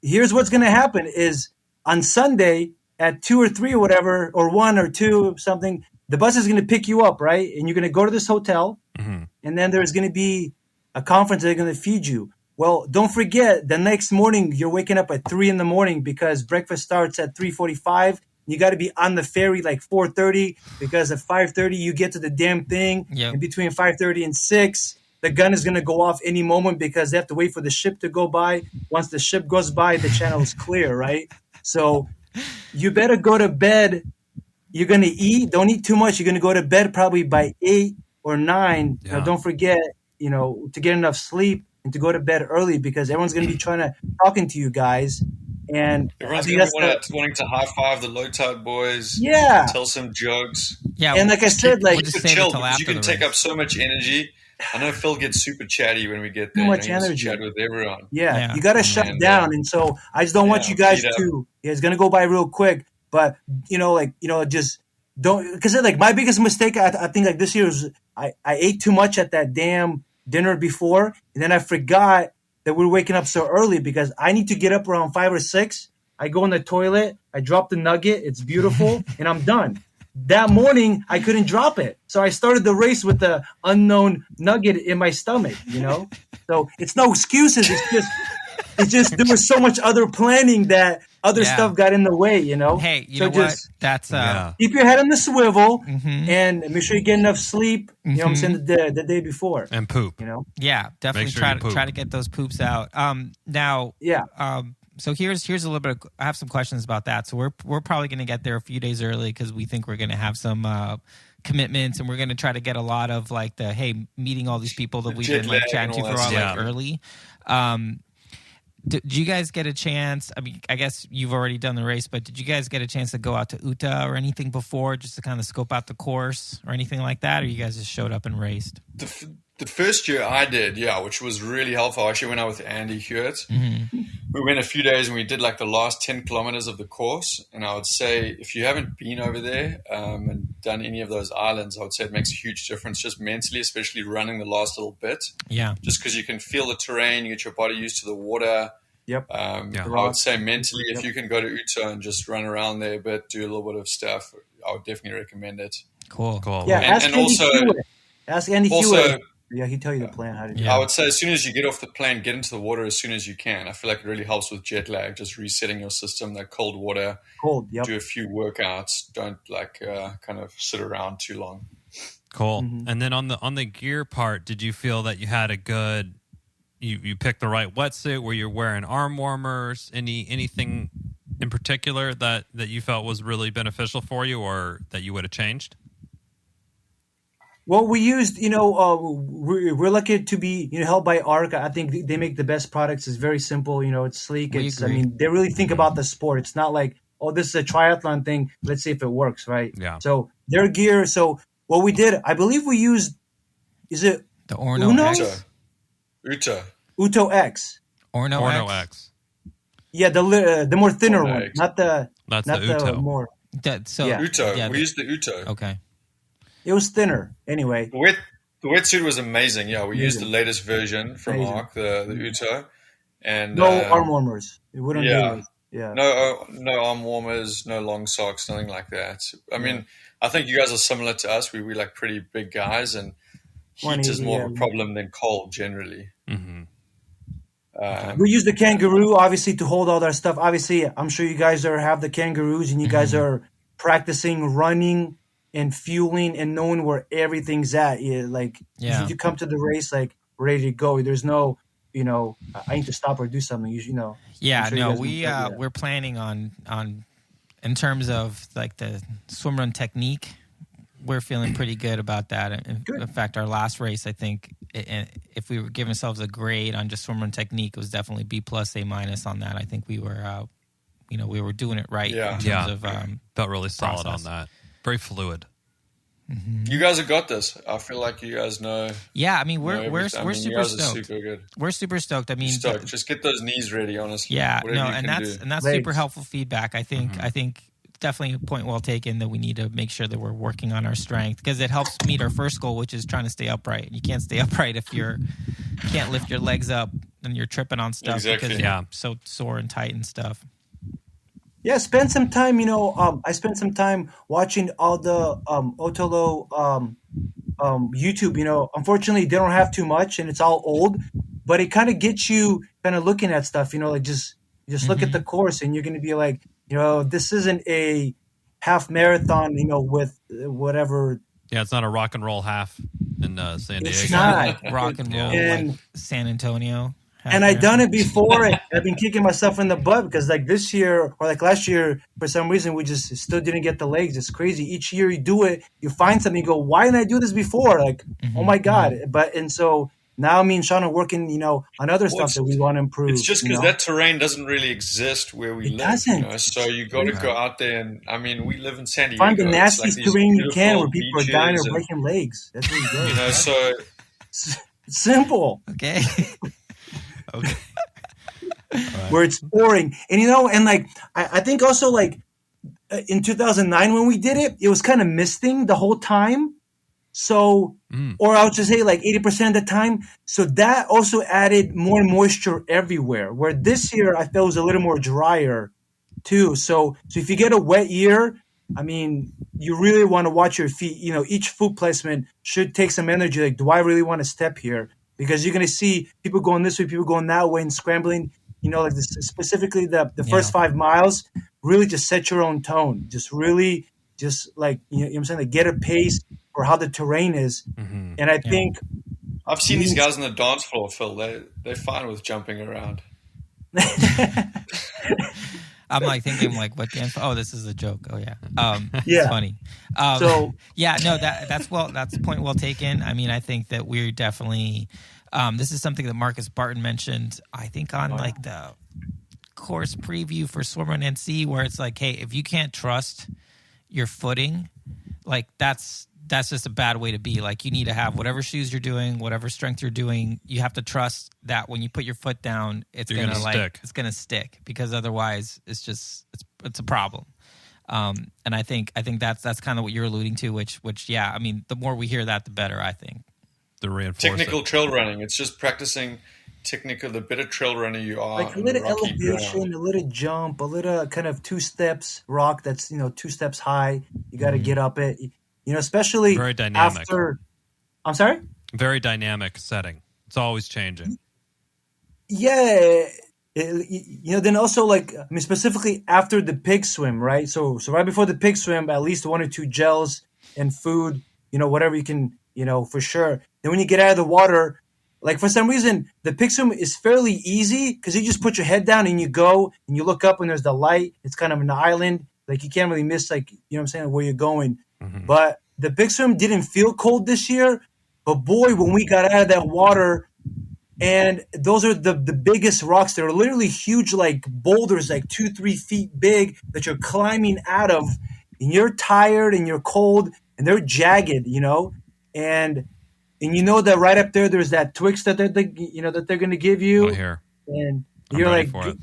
here's what's going to happen is on Sunday at 2 or 3 or whatever, or 1 or 2, something, the bus is going to pick you up, right? And you're going to go to this hotel, and then there's going to be a conference. They're going to feed you. Well, don't forget, the next morning, you're waking up at 3 in the morning because breakfast starts at 3:45. You got to be on the ferry 4:30 because at 5:30 you get to the damn thing. Yep. And between 5:30 and 6, the gun is going to go off any moment because they have to wait for the ship to go by. Once the ship goes by, the channel is clear, right? So you better go to bed. You're going to eat. Don't eat too much. You're going to go to bed probably by 8 or 9. Yeah. Now, don't forget, to get enough sleep and to go to bed early because everyone's going to be talking to you guys. And everyone's going to be wanting to high five the Tide Boyz. Yeah. Tell some jokes. Yeah. And like I said, like, we'll just chill until because you after can the take race. up so much energy. I know Phil gets super chatty when we get there. Too much He wants to energy. chat with everyone. Yeah. You got to shut And, down. And so I just don't want you guys feed up. to, it's going to go by real quick, but just don't, because like my biggest mistake, I think like this year was I ate too much at that damn dinner before. And then I forgot that we were waking up so early because I need to get up around 5 or 6. I go in the toilet, I drop the nugget, it's beautiful, and I'm done. That morning, I couldn't drop it. So I started the race with the unknown nugget in my stomach, So it's no excuses. It's just there was so much other planning that other stuff got in the way, Hey, you know what? That's keep your head on the swivel and make sure you get enough sleep, you know what I'm saying, the day before. And poop. Yeah, definitely Make sure you poop. try to get those poops out. Now, so here's a little bit. I have some questions about that. So we're probably going to get there a few days early because we think we're going to have some commitments, and we're going to try to get a lot of like meeting all these people that we've been like chatting to for like early. Did you guys get a chance? I mean, I guess you've already done the race, but did you guys get a chance to go out to Utah or anything before, just to kind of scope out the course or anything like that, or you guys just showed up and raced? The first year I did, which was really helpful. I actually went out with Andy Hewitt. We went a few days and we did like the last 10 kilometers of the course. And I would say if you haven't been over there and done any of those islands, I would say it makes a huge difference just mentally, especially running the last little bit. Yeah. Just because you can feel the terrain, you get your body used to the water. Yep. I would say mentally, if you can go to Utah and just run around there a bit, do a little bit of stuff, I would definitely recommend it. Cool. Yeah, ask Andy Hewitt. Yeah, he'd tell you the plan, how to do it. I would say as soon as you get off the plane, get into the water as soon as you can. I feel like it really helps with jet lag, just resetting your system, that cold water. Yep. Do a few workouts. Don't kind of sit around too long. Cool. Mm-hmm. And then on the gear part, did you feel that you had a good you picked the right wetsuit? Were you wearing arm warmers? Anything in particular that you felt was really beneficial for you or that you would have changed? Well, we used, we're lucky to be, held by ARC. I think they make the best products. It's very simple. It's sleek. They really think about the sport. It's not like, this is a triathlon thing. Let's see if it works, right? Yeah. So their gear. So what we did, I believe we used, is it the Orno X? Uto X. Orno X. Yeah, the more thinner one, X. not the Uto. more. Uto. Yeah, we used the Uto. Okay. It was thinner anyway. The wetsuit was amazing. Yeah, we used the latest version from ARC, the Uto. And no arm warmers. It wouldn't do it. Yeah. No arm warmers, no long socks, nothing like that. I mean, I think you guys are similar to us. We like pretty big guys, and heat is more of a problem than cold generally. Mm-hmm. We use the kangaroo, obviously, to hold all that stuff. Obviously, I'm sure you guys have the kangaroos, and you guys are practicing running and fueling and knowing where everything's at. If you come to the race ready to go, there's no, I need to stop or do something. We're planning on in terms of like the swim run technique. We're feeling pretty good about that. In fact, our last race, I think, if we were giving ourselves a grade on just swim run technique, it was definitely B+, A- on that. I think we were, we were doing it right in terms of felt really solid process. on that. Very fluid. Mm-hmm. You guys have got this. I feel like you guys know. Yeah, I mean we're super stoked. Super good. We're super stoked. I mean, just get those knees ready. Honestly, and that's super helpful feedback. I think definitely a point well taken that we need to make sure that we're working on our strength because it helps meet our first goal, which is trying to stay upright. You can't stay upright if you can't lift your legs up and you're tripping on stuff because you're so sore and tight and stuff. Yeah, spend some time, I spent some time watching all the ÖTILLÖ YouTube, Unfortunately, they don't have too much and it's all old, but it kind of gets you kind of looking at stuff, just look at the course and you're going to be like, this isn't a half marathon, with whatever. Yeah, it's not a rock and roll half. in San Diego. It's not. Like rock and roll, And- like San Antonio. And I've done it before. I've been kicking myself in the butt because like this year or like last year, for some reason, we just still didn't get the legs. It's crazy. Each year you do it, you find something, you go, why didn't I do this before? Like, oh my God. And so now me and Sean are working, on other stuff that we want to improve. It's just because that terrain doesn't really exist where we It live. doesn't. So you got to go out there, and I mean, we live in San Diego. Find the It's nastiest like these terrain you can where beautiful people are dying or beaches and, breaking legs. That's what you go. so It's simple. Okay. Okay. Where it's boring. And and like I think also like in 2009 when we did it, it was kind of misting the whole time. So or I would just say like 80% of the time. So that also added more moisture everywhere. Where this year I felt it was a little more drier too. So if you get a wet year, I mean, you really want to watch your feet. Each foot placement should take some energy. Like, do I really want to step here? Because you're going to see people going this way, people going that way and scrambling. Like specifically the first 5 miles, really just set your own tone. Just really, just like, what I'm saying, like get a pace for how the terrain is. Mm-hmm. And I think I've seen these guys on the dance floor, Phil. They're fine with jumping around. I'm like thinking like, what dance? Oh, this is a joke. Oh yeah. Yeah. It's funny. So- yeah, no, that's a point well taken. I mean, I think that we're definitely, this is something that Marcus Barton mentioned, I think on like the course preview for Swimrun NC, where it's like, hey, if you can't trust your footing, like that's just a bad way to be. Like you need to have whatever shoes you're doing, whatever strength you're doing, you have to trust that when you put your foot down, it's gonna stick. It's gonna stick, because otherwise it's a problem. And I think that's kind of what you're alluding to, which yeah, I mean, the more we hear that, the better, I think. The reinforce Technical trail running. It's just practicing technical. The better trail runner you are, like a little rocky elevation, ground. a little jump, a little kind of 2 steps rock that's 2 steps high. You got to get up it. Especially Very dynamic. after. I'm sorry. very dynamic setting. It's always changing. Yeah. Then also like, I mean, specifically after the pig swim, right? So right before the pig swim, at least 1 or 2 gels and food, whatever you can, for sure. Then when you get out of the water, like for some reason, the pig swim is fairly easy because you just put your head down and you go and you look up and there's the light. It's kind of an island. Like you can't really miss, like, where you're going. Mm-hmm. But the pig swim didn't feel cold this year. But boy, when we got out of that water, and those are the biggest rocks. They're literally huge, like boulders, like 2-3 feet big that you're climbing out of. And you're tired and you're cold and they're jagged, and that right up there's that Twix that they're going to give you. Oh, here. And I'm you're ready like, for it.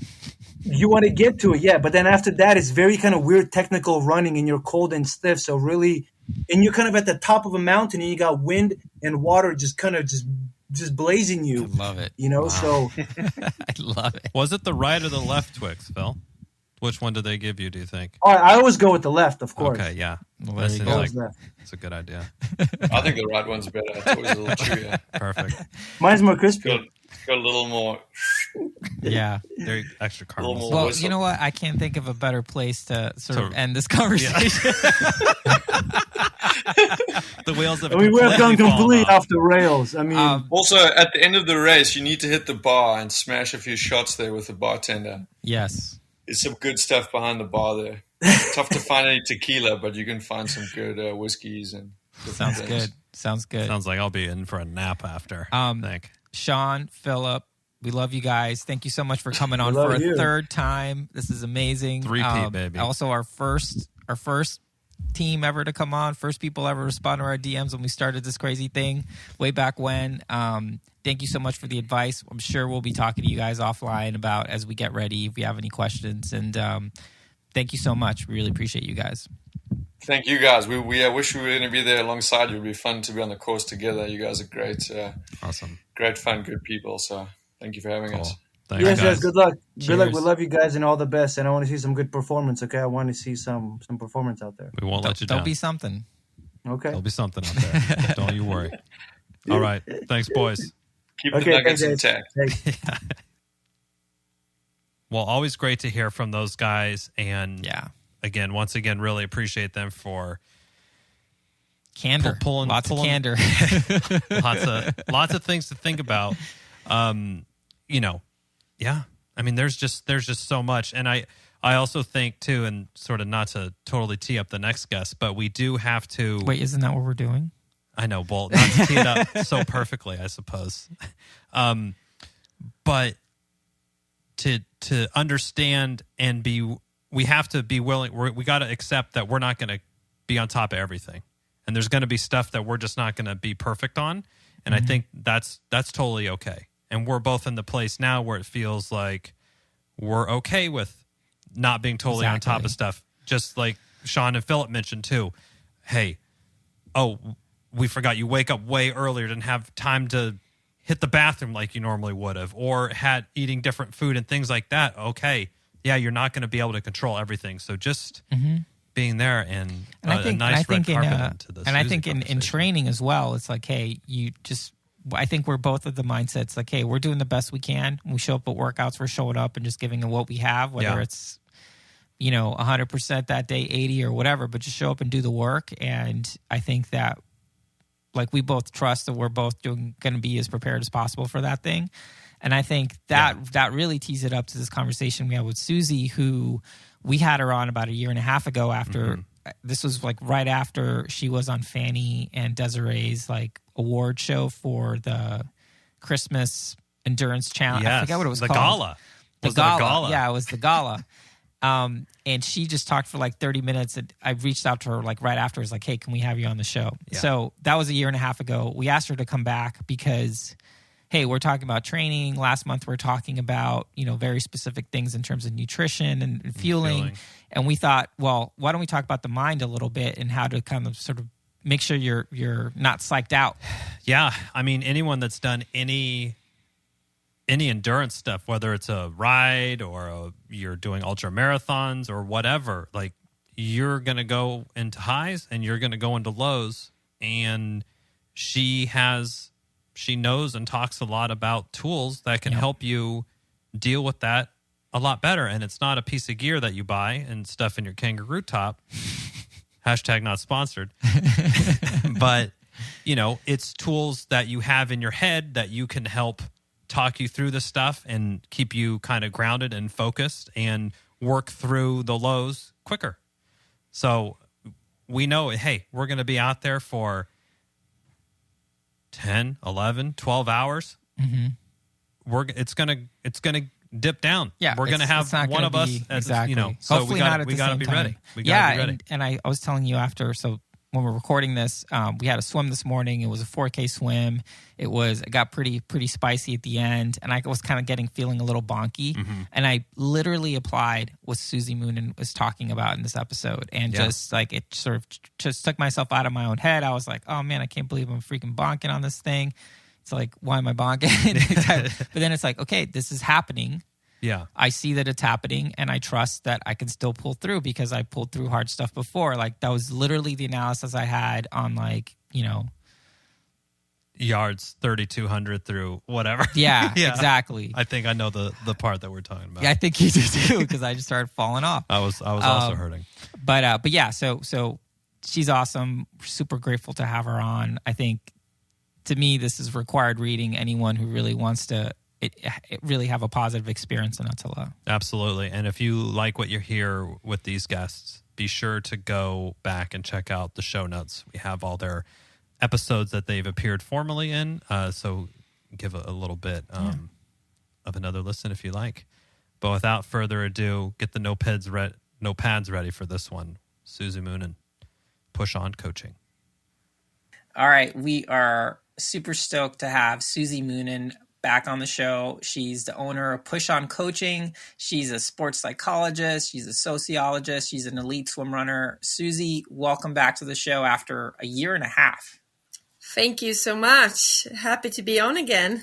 you want to get to it, yeah. But then after that, it's very kind of weird technical running and you're cold and stiff. So really, and you're kind of at the top of a mountain and you got wind and water just kind of just blazing you. I love it. So I love it. Was it the right or the left Twix, Phil? Which one did they give you, do you think? I always go with the left, of course. Okay, yeah. Well, That there you seems go. like Left. it's a good idea. I think the right one's better. It's always a little chewier. Perfect. Mine's more crispy. Got a little more. Yeah. They're extra Little caramel. more Well, whistle. you know what? I can't think of a better place to sort of So- end this conversation. The wheels have I mean, we've gone fallen completely off. off the rails. I mean, Also, at the end of the race, you need to hit the bar and smash a few shots there with the bartender. Yes. There's some good stuff behind the bar there. Tough to find any tequila, but you can find some good whiskeys and different Sounds things. good. Sounds good. Sounds like I'll be in for a nap after. I think. Sean, Philip, we love you guys. Thank you so much for coming on love for a you. third time. This is amazing. 3P, baby. Also, our first team ever to come on, first people ever respond to our DMs when we started this crazy thing way back when. Thank you so much for the advice. I'm sure we'll be talking to you guys offline about as we get ready if you have any questions. And thank you so much. We really appreciate you guys. Thank you guys. We wish we were going to be there alongside you. It would be fun to be on the course together. You guys are great, Awesome. great fun, good people. So thank you for having Cool. us. Thanks, yes, guys. good luck. Good luck. Cheers. We love you guys and all the best. And I want to see some good performance. Okay, I want to see some performance out there. We won't let you There'll down. be something. Okay. There'll be something out there. Don't you worry. All right. Thanks, boys. Keep the Okay, nuggets thanks, intact. Thanks. Well, always great to hear from those guys. And Yeah. once again, really appreciate them for Candor. Lots of candor. lots of things to think about. Yeah. I mean, there's just so much. And I also think too, and sort of not to totally tee up the next guest, but we do have to. Wait, isn't that what we're doing? I know. Well, not to tee it up so perfectly, I suppose. But to understand and we have to be willing. We got to accept that we're not going to be on top of everything, and there's going to be stuff that we're just not going to be perfect on. And I think that's totally okay. And we're both in the place now where it feels like we're okay with not being totally on top of stuff. Just like Sean and Philip mentioned too. Hey, we forgot you wake up way earlier, didn't have time to hit the bathroom like you normally would have, or had eating different food and things like that. Okay. Yeah, you're not going to be able to control everything. So just being there and a nice red carpet into this. And I think in training as well, it's like, hey, I think we're both of the mindsets like, hey, we're doing the best we can. We show up at workouts, we're showing up and just giving them what we have, whether it's, 100% that day, 80 or whatever, but just show up and do the work. And I think that like we both trust that we're both going to be as prepared as possible for that thing. And I think that really tees it up to this conversation we had with Susie, who we had her on about a year and a half ago after this was like right after she was on Fanny and Desiree's like award show for the Christmas Endurance Challenge. Yes, I forget what it was called. Gala. The gala. Yeah, it was the gala. And she just talked for like 30 minutes. And I reached out to her like right after. I was like, hey, can we have you on the show? Yeah. So that was a year and a half ago. We asked her to come back because, hey, we're talking about training. Last month we're talking about, very specific things in terms of nutrition and fueling. And we thought, well, why don't we talk about the mind a little bit and how to kind of sort of make sure you're not psyched out. Yeah. I mean, anyone that's done any endurance stuff, whether it's a ride or you're doing ultra marathons or whatever, like you're going to go into highs and you're going to go into lows. And she knows and talks a lot about tools that can help you deal with that a lot better. And it's not a piece of gear that you buy and stuff in your kangaroo top. Hashtag not sponsored. But, it's tools that you have in your head that you can help talk you through the stuff and keep you kind of grounded and focused and work through the lows quicker. So we know, hey, we're going to be out there for 10, 11, 12 hours. It's going to dip down. Yeah, we're going to have one of us exactly. So hopefully we got to be ready. We got to be ready. And I was telling you after, so when we're recording this, we had a swim this morning. It was a 4K swim. It got pretty spicy at the end, and I was kind of feeling a little bonky. And I literally applied what Susie Moonan was talking about in this episode, and just like it sort of just took myself out of my own head. I was like, oh man, I can't believe I'm freaking bonking on this thing. It's like, why am I bonking? But then it's like, okay, this is happening. Yeah. I see that it's happening and I trust that I can still pull through because I pulled through hard stuff before. Like that was literally the analysis I had on like, yards 3,200 through whatever. Yeah, exactly. I think I know the part that we're talking about. Yeah, I think you do too because I just started falling off. I was also hurting. But yeah, so she's awesome. Super grateful to have her on. I think to me this is required reading. Anyone who really wants to it really have a positive experience in ÖTILLÖ. Absolutely. And if you like what you hear with these guests, be sure to go back and check out the show notes. We have all their episodes that they've appeared formally in. So give a little bit of another listen if you like. But without further ado, get the notepads ready for this one. Susie Moonan, Push On Coaching. All right. We are super stoked to have Susie Moonan back on the show. She's the owner of Push On Coaching. She's a sports psychologist. She's a sociologist. She's an elite swim runner. Susie, welcome back to the show after a year and a half. Thank you so much. Happy to be on again.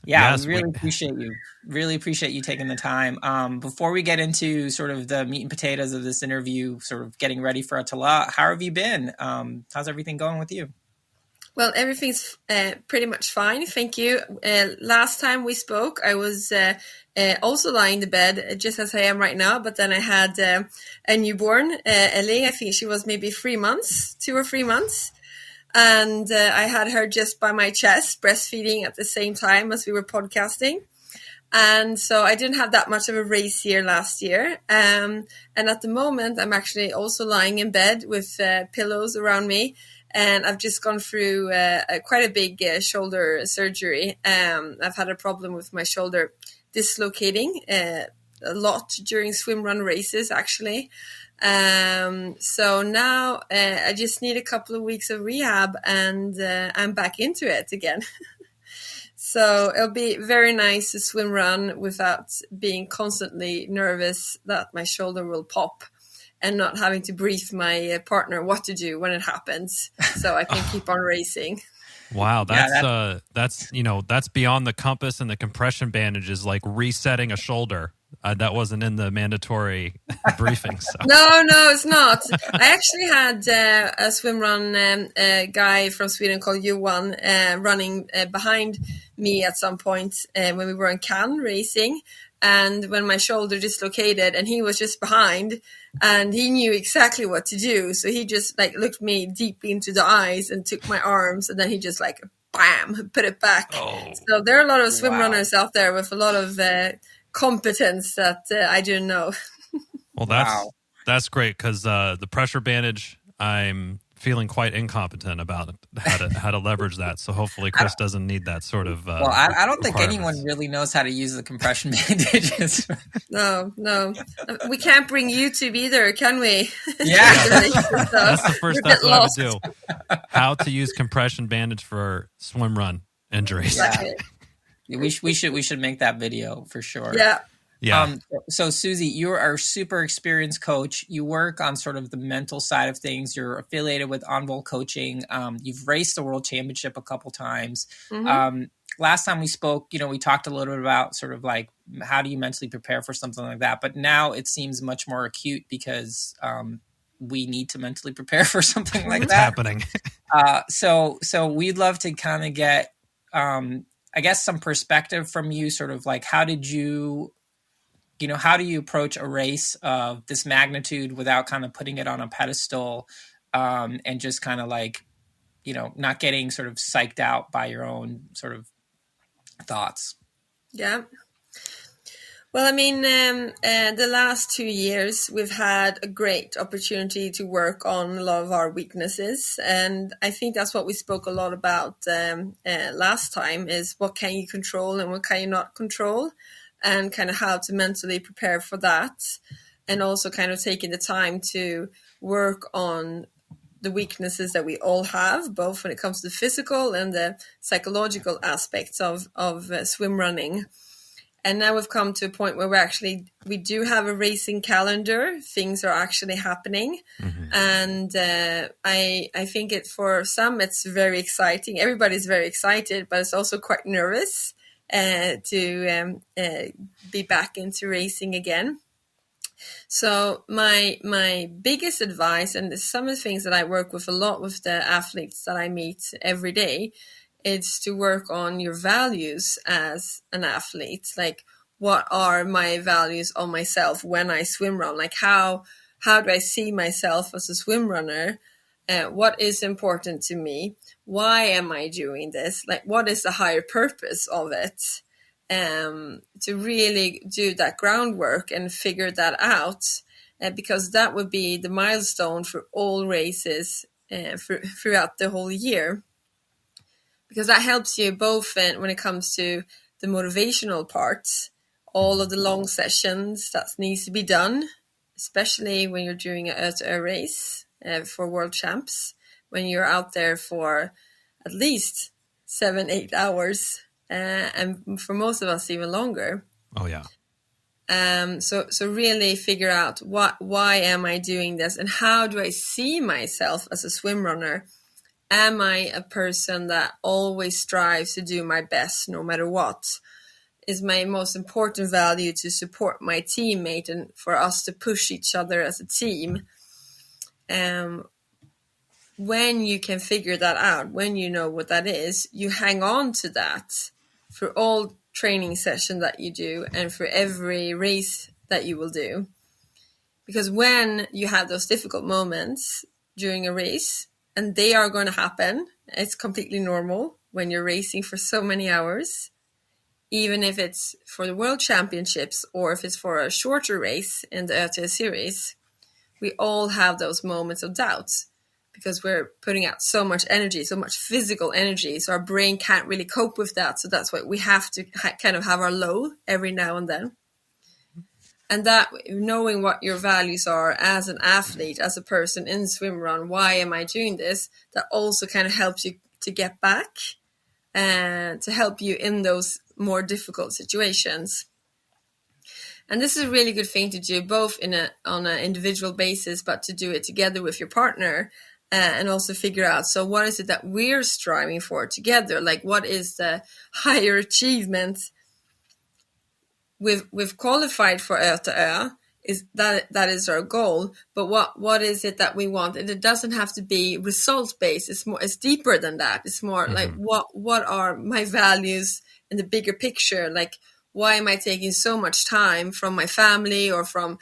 Yeah, yes, we appreciate you. Really appreciate you taking the time. Before we get into sort of the meat and potatoes of this interview, sort of getting ready for ÖTILLÖ, how have you been? How's everything going with you? Well, everything's pretty much fine. Thank you. Last time we spoke, I was also lying in the bed, just as I am right now. But then I had a newborn, Ellie. I think she was maybe 2 or 3 months. And I had her just by my chest, breastfeeding at the same time as we were podcasting. And so I didn't have that much of a race year last year. And at the moment, I'm actually also lying in bed with pillows around me. And I've just gone through quite a big shoulder surgery. I've had a problem with my shoulder dislocating a lot during swim run races, actually. So now I just need a couple of weeks of rehab and I'm back into it again. So it'll be very nice to swim run without being constantly nervous that my shoulder will pop and not having to brief my partner what to do when it happens, so I can keep on racing. Wow, that's beyond the compass and the compression bandages, like resetting a shoulder. That wasn't in the mandatory briefing. So. No, it's not. I actually had a swim run guy from Sweden called Johan running behind me at some point when we were in Cannes racing. And when my shoulder dislocated and he was just behind and he knew exactly what to do. So he just like looked me deep into the eyes and took my arms and then he just like, bam, put it back. Oh, so there are a lot of swim runners out there with a lot of competence that I didn't know. Well, that's great because the pressure bandage, I'm feeling quite incompetent about how to leverage that. So hopefully Chris doesn't need that sort of. I don't think anyone really knows how to use the compression bandages. No, we can't bring YouTube either, can we? Yeah, that's the first step that I would do. How to use compression bandage for swim run injuries. Exactly. We should make that video for sure. Yeah. Yeah. So Susie, you're our super experienced coach. You work on sort of the mental side of things. You're affiliated with Envol Coaching. You've raced the World Championship a couple times. Mm-hmm. Last time we spoke, we talked a little bit about sort of like how do you mentally prepare for something like that. But now it seems much more acute because we need to mentally prepare for something like What's that. Happening. So we'd love to kind of get, I guess, some perspective from you. Sort of like how do you approach a race of this magnitude without kind of putting it on a pedestal and just kind of like, not getting sort of psyched out by your own sort of thoughts? Yeah. Well, I mean, the last 2 years, we've had a great opportunity to work on a lot of our weaknesses. And I think that's what we spoke a lot about last time is what can you control and what can you not control, and kind of how to mentally prepare for that. And also kind of taking the time to work on the weaknesses that we all have, both when it comes to the physical and the psychological aspects of swim running. And now we've come to a point where we do have a racing calendar. Things are actually happening. Mm-hmm. And I think for some, it's very exciting. Everybody's very excited, but it's also quite nervous to be back into racing again. So my biggest advice, and some of the things that I work with a lot with the athletes that I meet every day, is to work on your values as an athlete. Like, what are my values on myself when I swim run? Like, how do I see myself as a swim runner? What is important to me? Why am I doing this? Like, what is the higher purpose of it? To really do that groundwork and figure that out, because that would be the milestone for all races throughout the whole year. Because that helps you both when it comes to the motivational parts, all of the long sessions that needs to be done, especially when you're doing a race for world champs, when you're out there for at least 7-8 hours. And for most of us, even longer. Oh, yeah. So really figure out why am I doing this and how do I see myself as a swim runner? Am I a person that always strives to do my best no matter what? Is my most important value to support my teammate and for us to push each other as a team? When you can figure that out, when you know what that is, you hang on to that for all training session that you do and for every race that you will do. Because when you have those difficult moments during a race, and they are going to happen. It's completely normal when you're racing for so many hours, even if it's for the World Championships or if it's for a shorter race in the Ödyssey series. We all have those moments of doubt because we're putting out so much energy, so much physical energy. So our brain can't really cope with that. So that's why we have to kind of have our low every now and then. And that, knowing what your values are as an athlete, as a person in swimrun, why am I doing this? That also kind of helps you to get back and to help you in those more difficult situations. And this is a really good thing to do both on an individual basis, but to do it together with your partner and also figure out, so what is it that we're striving for together? Like, what is the higher achievement? We've qualified for ÖTILLÖ, is that is our goal, but what is it that we want? And it doesn't have to be result based. It's deeper than that. It's more like what are my values in the bigger picture? Like, why am I taking so much time from my family or from,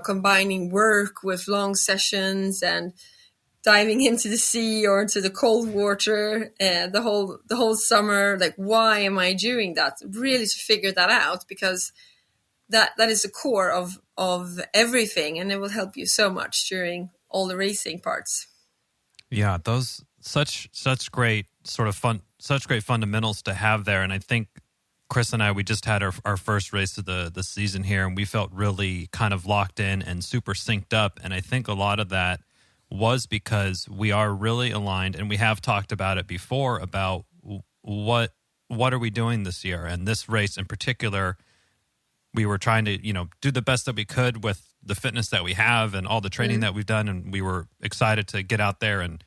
combining work with long sessions and diving into the sea or into the cold water the whole summer? Like, why am I doing that? Really to figure that out, because that is the core of everything, and it will help you so much during all the racing parts. Yeah, those such great sort of fun, such great fundamentals to have there. And I think Chris and I, we just had our first race of the season here, and we felt really kind of locked in and super synced up. And I think a lot of that was because we are really aligned, and we have talked about it before about what are we doing this year. And this race in particular, we were trying to, do the best that we could with the fitness that we have and all the training that we've done. And we were excited to get out there and,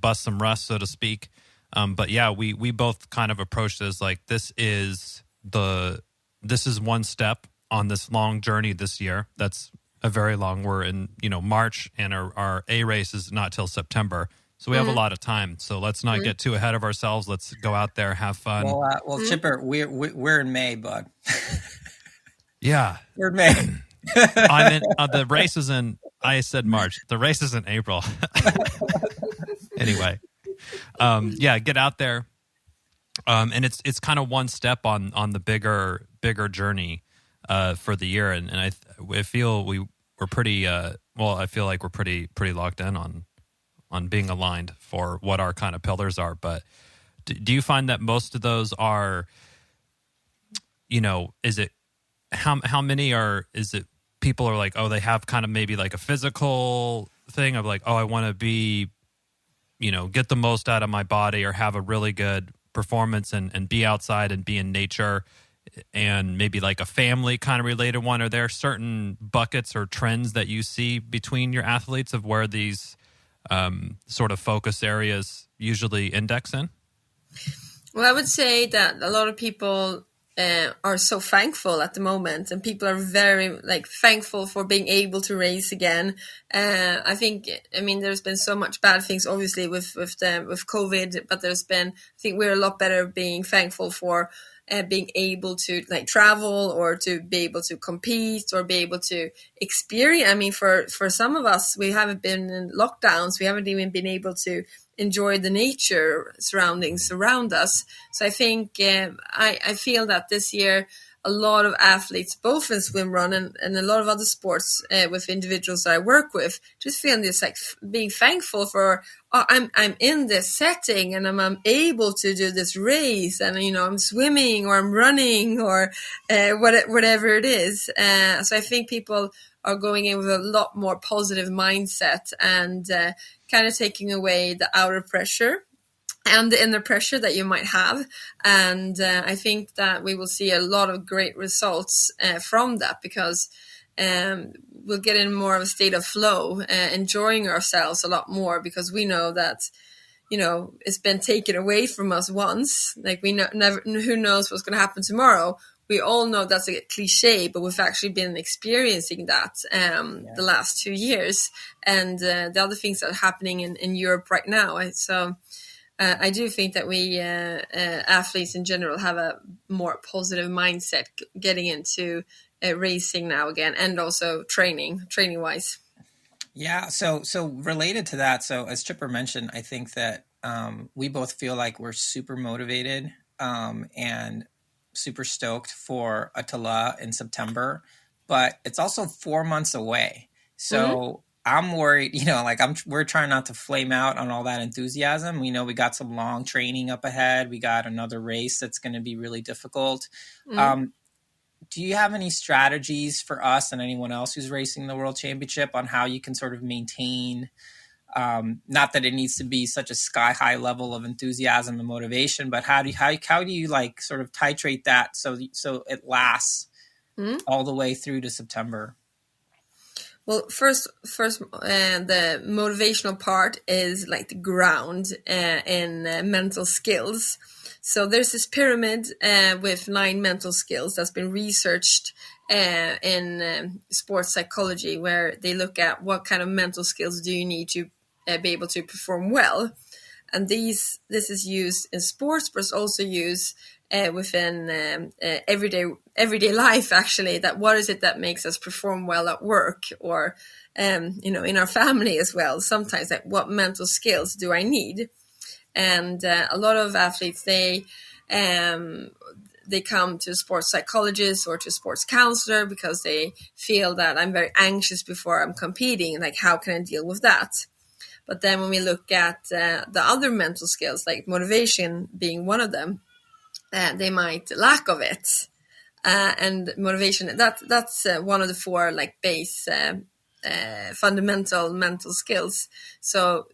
bust some rust, so to speak. But yeah, we both kind of approached it as like, this is one step on this long journey this year. That's a very long. We're in, March, and our A race is not till September. So we have a lot of time. So let's not get too ahead of ourselves. Let's go out there, have fun. Well, Chipper, we're in May, bud. Yeah. We're in May. I'm in, the race is in, I said March. The race is in April. Anyway. Get out there. And it's kind of one step on the bigger journey for the year. And I feel we're pretty, I feel like we're pretty locked in on being aligned for what our kind of pillars are. But do you find that most of those are, is it, how many is it people are like, oh, they have kind of maybe like a physical thing of like, oh, I want to be, get the most out of my body or have a really good performance and be outside and be in nature, and maybe like a family kind of related one? Are there certain buckets or trends that you see between your athletes of where these sort of focus areas usually index in? Well, I would say that a lot of people are so thankful at the moment, and people are very thankful for being able to race again. I mean, there's been so much bad things, obviously, with COVID, but I think we're a lot better being thankful for being able to travel or to be able to compete or be able to experience. I mean, for some of us, we haven't been in lockdowns. We haven't even been able to enjoy the nature surroundings around us. So I think I feel that this year a lot of athletes, both in swimrun and a lot of other sports with individuals that I work with, just feeling this being thankful for, I'm in this setting and I'm able to do this race, and I'm swimming or I'm running or whatever it is. So I think people are going in with a lot more positive mindset and kind of taking away the outer pressure and the inner pressure that you might have. And I think that we will see a lot of great results from that, because we'll get in more of a state of flow, enjoying ourselves a lot more, because we know that, it's been taken away from us once. We never, who knows what's going to happen tomorrow. We all know that's a cliche, but we've actually been experiencing that the last 2 years, and the other things that are happening in Europe right now. So I do think that we athletes in general have a more positive mindset getting into racing now again, and also training wise. Yeah. So related to that, so as Chipper mentioned, I think that we both feel like we're super motivated and super stoked for ÖTILLÖ in September, but it's also 4 months away. So I'm worried, like we're trying not to flame out on all that enthusiasm. We know we got some long training up ahead. We got another race that's going to be really difficult. Do you have any strategies for us and anyone else who's racing the World Championship on how you can sort of maintain, not that it needs to be such a sky high level of enthusiasm and motivation, but how do you like sort of titrate that so it lasts all the way through to September? Well, first, the motivational part is like the ground in mental skills. So there's this pyramid with 9 mental skills that's been researched in sports psychology, where they look at what kind of mental skills do you need to be able to perform well. And this is used in sports, but it's also used within everyday life, actually. That what is it that makes us perform well at work, or in our family as well. Sometimes, like, what mental skills do I need? And a lot of athletes, they come to a sports psychologist or to a sports counselor because they feel that I'm very anxious before I'm competing. Like, how can I deal with that? But then when we look at the other mental skills, like motivation being one of them, they might lack of it. And motivation, that's one of the 4 like base fundamental mental skills. So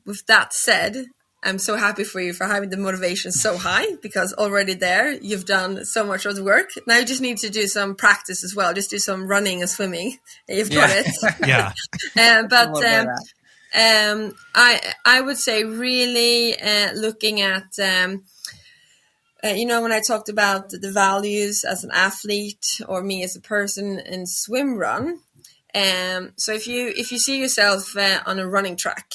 with that said, I'm so happy for you for having the motivation so high, because already there you've done so much of the work. Now you just need to do some practice as well. Just do some running and swimming. You've got it. Yeah. I would say really looking at when I talked about the values as an athlete or me as a person in swimrun. So if you see yourself on a running track,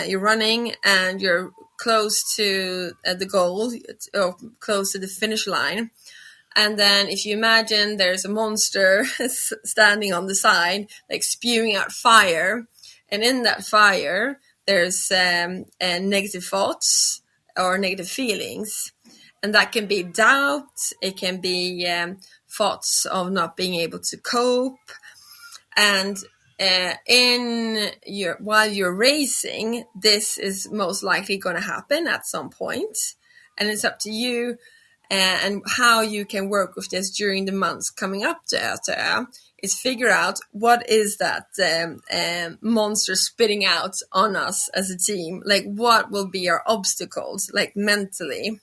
you're running and you're close to the goal or close to the finish line. And then if you imagine there's a monster standing on the side, like spewing out fire. And in that fire, there's negative thoughts or negative feelings. And that can be doubt. It can be thoughts of not being able to cope. And while you're racing, this is most likely going to happen at some point. And it's up to you and how you can work with this during the months coming up to ÖTILLÖ is figure out what is that monster spitting out on us as a team. Like, what will be our obstacles, like mentally?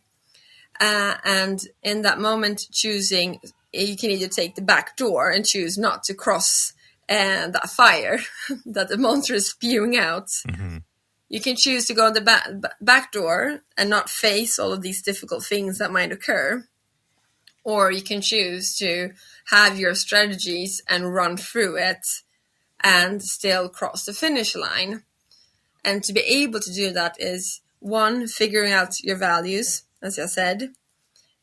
And in that moment, choosing, you can either take the back door and choose not to cross that fire that the monster is spewing out. Mm-hmm. You can choose to go on the back door and not face all of these difficult things that might occur. Or you can choose to have your strategies and run through it and still cross the finish line. And to be able to do that is, 1, figuring out your values, as I said.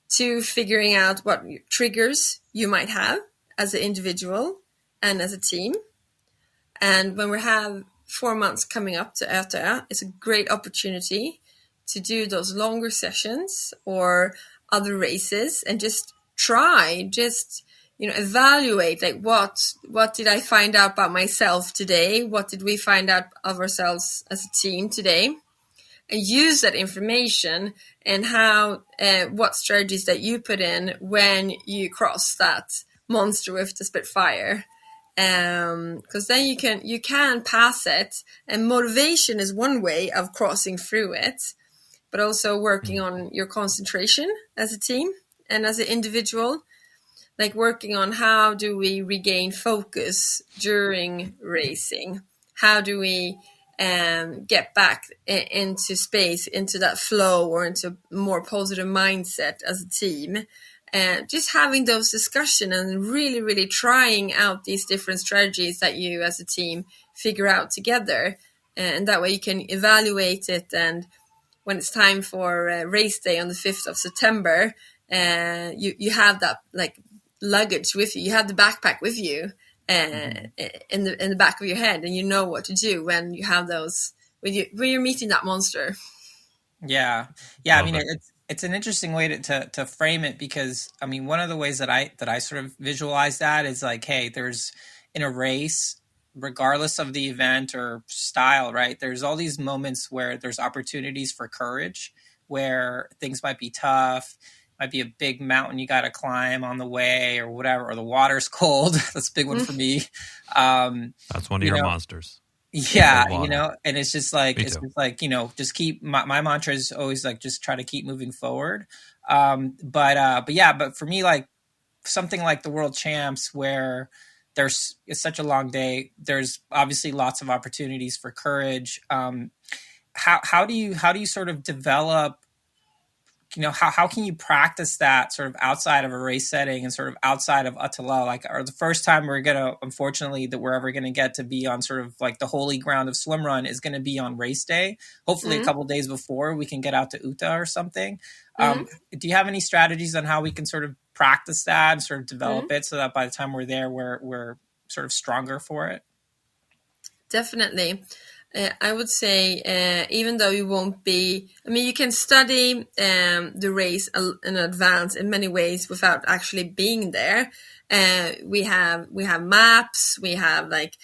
2, figuring out what triggers you might have as an individual and as a team. And when we have 4 months coming up to ÖTILLÖ, it's a great opportunity to do those longer sessions or other races and just evaluate, like, what did I find out about myself today? What did we find out of ourselves as a team today? And use that information and how what strategies that you put in when you cross that monster with the Spitfire. Because then you can pass it, and motivation is one way of crossing through it, but also working on your concentration as a team and as an individual, like working on how do we regain focus during racing? How do we get back into space, into that flow, or into more positive mindset as a team? And just having those discussions and really, really trying out these different strategies that you as a team figure out together. And that way you can evaluate it. And when it's time for race day on the 5th of September, you have that like luggage with you. You have the backpack with you in the back of your head, and you know what to do when you have those when you're meeting that monster. Yeah. I mean, it's an interesting way to frame it, because I mean, one of the ways that I sort of visualize that is like, hey, there's in a race, regardless of the event or style, right? There's all these moments where there's opportunities for courage, where things might be tough, might be a big mountain you got to climb on the way or whatever, or the water's cold. That's a big one for me. That's one of your monsters. Yeah, and it's just like, just keep, my mantra is always like, just try to keep moving forward. But for me, like something like the World Champs, where it's such a long day, there's obviously lots of opportunities for courage. How do you sort of develop, how can you practice that sort of outside of a race setting and sort of outside of ÖTILLÖ? Like, or the first time we're ever going to get to be on sort of like the holy ground of swimrun is going to be on race day. Hopefully a couple of days before we can get out to Uta or something. Do you have any strategies on how we can sort of practice that and sort of develop it so that by the time we're there, we're sort of stronger for it? Definitely. I would say, even though you won't be, you can study the race in advance in many ways without actually being there. We have maps, we have like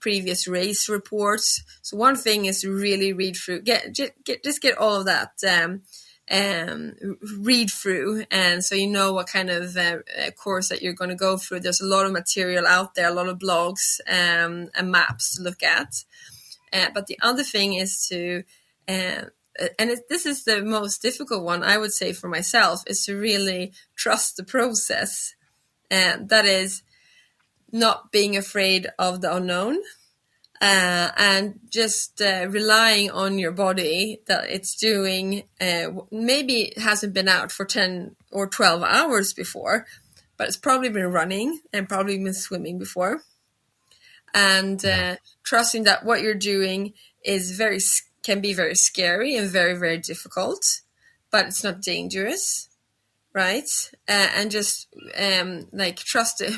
previous race reports. So one thing is to really read through, get all of that read through, and so you know what kind of course that you're going to go through. There's a lot of material out there, a lot of blogs and maps to look at. But the other thing is to, this is the most difficult one, I would say for myself, is to really trust the process. That is not being afraid of the unknown, and just relying on your body that it's doing, maybe it hasn't been out for 10 or 12 hours before, but it's probably been running and probably been swimming before. And trusting that what you're doing can be very scary and very, very difficult, but it's not dangerous, right? And just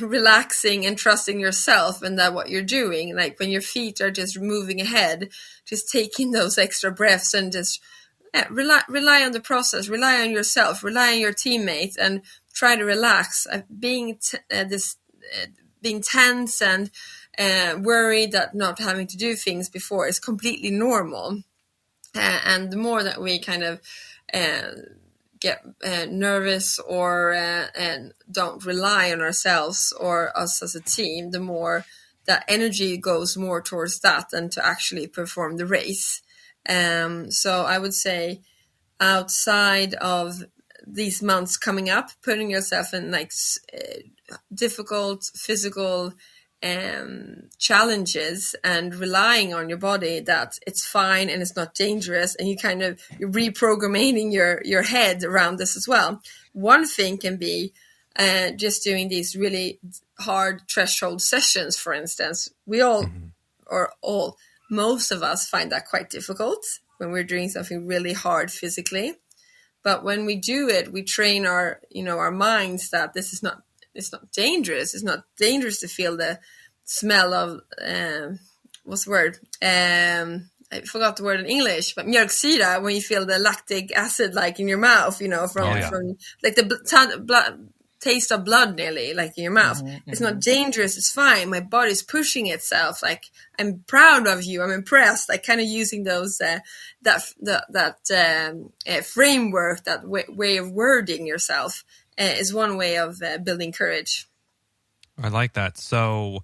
relaxing and trusting yourself and that what you're doing, like when your feet are just moving ahead, just taking those extra breaths and just rely on the process, rely on yourself, rely on your teammates, and try to relax. Being tense and worried that not having to do things before is completely normal. And the more that we kind of get nervous or and don't rely on ourselves or us as a team, the more that energy goes more towards that than to actually perform the race. So I would say outside of these months coming up, putting yourself in like difficult physical challenges and relying on your body that it's fine and it's not dangerous, and you're reprogramming your head around this as well. One thing can be just doing these really hard threshold sessions, for instance. We all, most of us find that quite difficult when we're doing something really hard physically. But when we do it, we train our minds that it's not dangerous. It's not dangerous to feel the smell of, what's the word? I forgot the word in English, but mjölksyra, when you feel the lactic acid like in your mouth, from like the taste of blood nearly like in your mouth. It's not dangerous. It's fine. My body's pushing itself. Like, I'm proud of you. I'm impressed. Like, kind of using those, that framework, that way of wording yourself is one way of building courage. I like that. So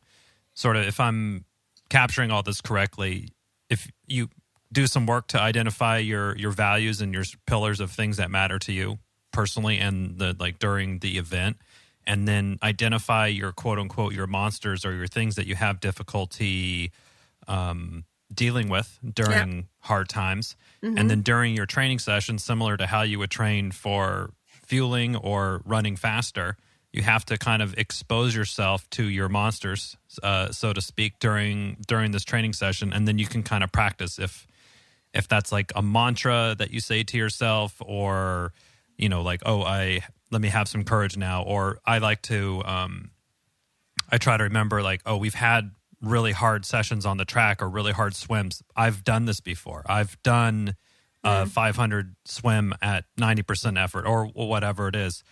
sort of, if I'm capturing all this correctly, if you do some work to identify your values and your pillars of things that matter to you personally and during the event, and then identify your quote unquote your monsters or your things that you have difficulty dealing with during hard times, and then during your training session, similar to how you would train for fueling or running faster, you have to kind of expose yourself to your monsters, so to speak, during this training session, and then you can kind of practice if that's like a mantra that you say to yourself, or let me have some courage now, or I like to I try to remember like, oh, we've had really hard sessions on the track or really hard swims. I've done this before. I've done a 500 swim at 90% effort or whatever it is.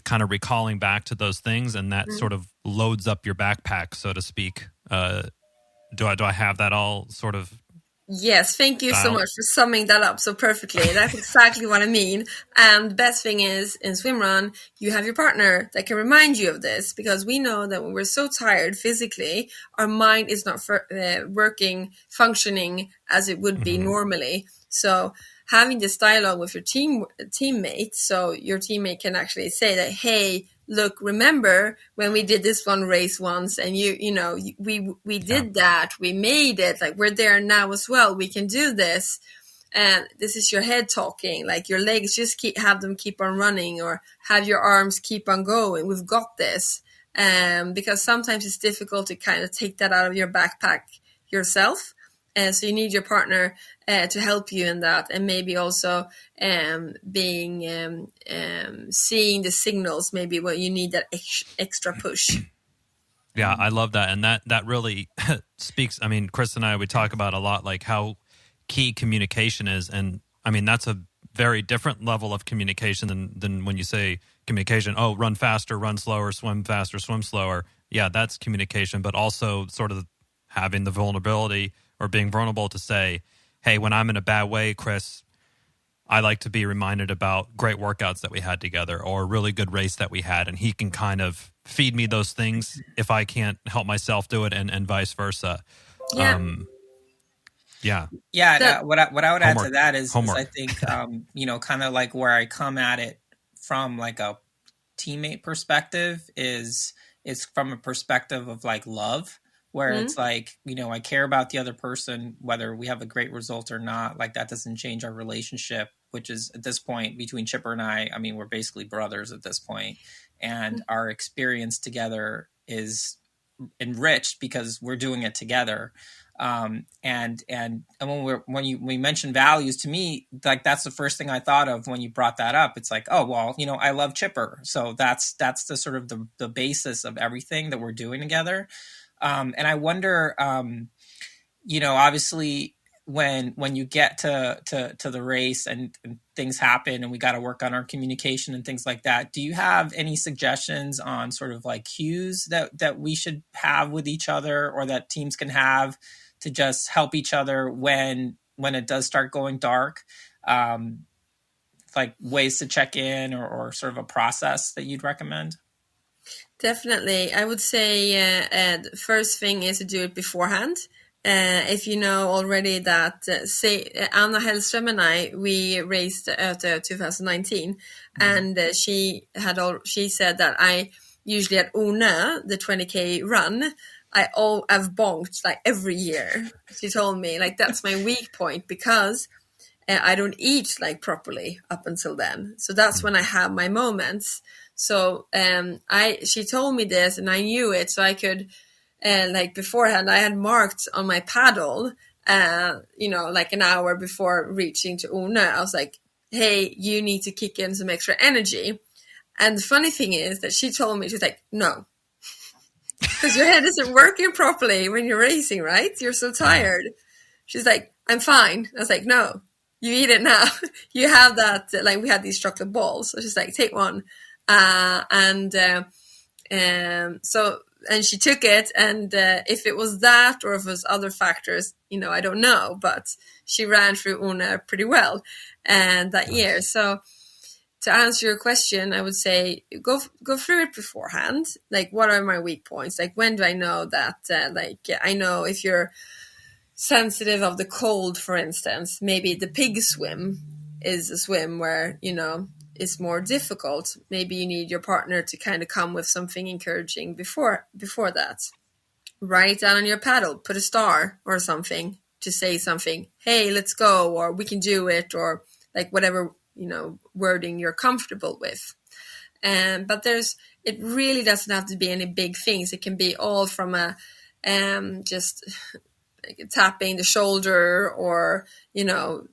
Kind of recalling back to those things, and that sort of loads up your backpack, so to speak. Do I have that all sort of? Yes, thank you so much for summing that up so perfectly. That's exactly what I mean. And the best thing is, in swimrun, you have your partner that can remind you of this, because we know that when we're so tired physically, our mind is not functioning as it would be normally. So having this dialogue with your teammate, so your teammate can actually say that, hey, look, remember when we did this one race once, and we did that, we made it, like we're there now as well, we can do this. And this is your head talking, like your legs, just have them keep on running, or have your arms keep on going. We've got this. Because sometimes it's difficult to kind of take that out of your backpack yourself. So you need your partner to help you in that, and maybe also seeing the signals, maybe when you need that extra push. Yeah, I love that, and that really speaks. I mean, Chris and I, we talk about a lot, like how key communication is, and I mean that's a very different level of communication than when you say communication. Oh, run faster, run slower, swim faster, swim slower. Yeah, that's communication, but also sort of having the vulnerability or being vulnerable to say, hey, when I'm in a bad way, Chris, I like to be reminded about great workouts that we had together or a really good race that we had. And he can kind of feed me those things if I can't help myself do it, and vice versa. Yeah. What I would add to that is I think, kind of like where I come at it from like a teammate perspective is it's from a perspective of like love, where it's like, I care about the other person, whether we have a great result or not. Like that doesn't change our relationship, which is at this point between Chipper and I mean, we're basically brothers at this point, and our experience together is enriched because we're doing it together. And when you mention values, to me, like that's the first thing I thought of when you brought that up. It's like, oh, well, I love Chipper. So that's the sort of the basis of everything that we're doing together. And I wonder, obviously when you get to the race and things happen and we got to work on our communication and things like that, do you have any suggestions on sort of like cues that we should have with each other, or that teams can have to just help each other when it does start going dark? Like ways to check in or sort of a process that you'd recommend? Definitely. I would say the first thing is to do it beforehand. If you know already that, say, Anna Hellström and I, we raced at 2019, and she said that I usually at Una, the 20K run, I've bonked like every year. She told me like that's my weak point, because I don't eat like properly up until then. So that's when I have my moments. So she told me this, and I knew it, so I could like beforehand I had marked on my paddle like an hour before reaching to Una. I was like, hey, you need to kick in some extra energy. And the funny thing is that she told me, she's like, no, because your head isn't working properly when you're racing, right? You're so tired. She's like, I'm fine. I was like, no, you eat it now. You have that, like we had these chocolate balls. So she's like, take one. And she took it, and if it was that or if it was other factors, I don't know, but she ran through Una pretty well and that year. So to answer your question, I would say go through it beforehand. Like, what are my weak points? Like, when do I know that? I know if you're sensitive of the cold, for instance, maybe the pig swim is a swim where, it's more difficult. Maybe you need your partner to kind of come with something encouraging before that. Write it down on your paddle, put a star or something to say something. Hey, let's go, or we can do it, or like whatever, wording you're comfortable with. But it really doesn't have to be any big things. It can be all from a just tapping the shoulder, or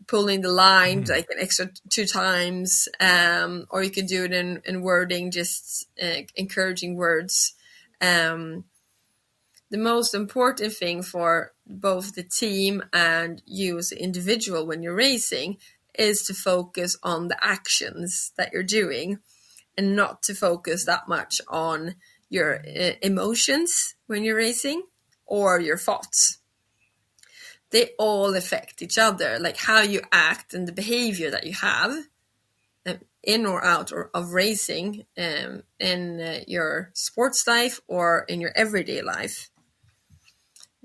pulling the line like an extra 2 times, or you can do it in wording, just encouraging words. the most important thing for both the team and you as an individual when you're racing is to focus on the actions that you're doing and not to focus that much on your emotions when you're racing or your thoughts. They all affect each other, like how you act and the behavior that you have in or out of racing in your sports life or in your everyday life.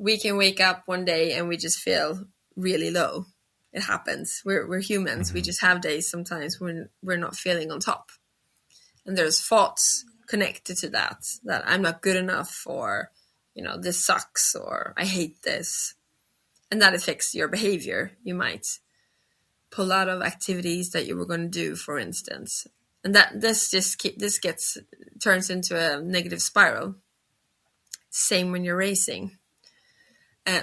We can wake up one day and we just feel really low. It happens. We're humans. We just have days sometimes when we're not feeling on top. And there's thoughts connected to that I'm not good enough, or, this sucks, or I hate this. And that affects your behavior. You might pull out of activities that you were going to do, for instance. And that this turns into a negative spiral. Same when you're racing.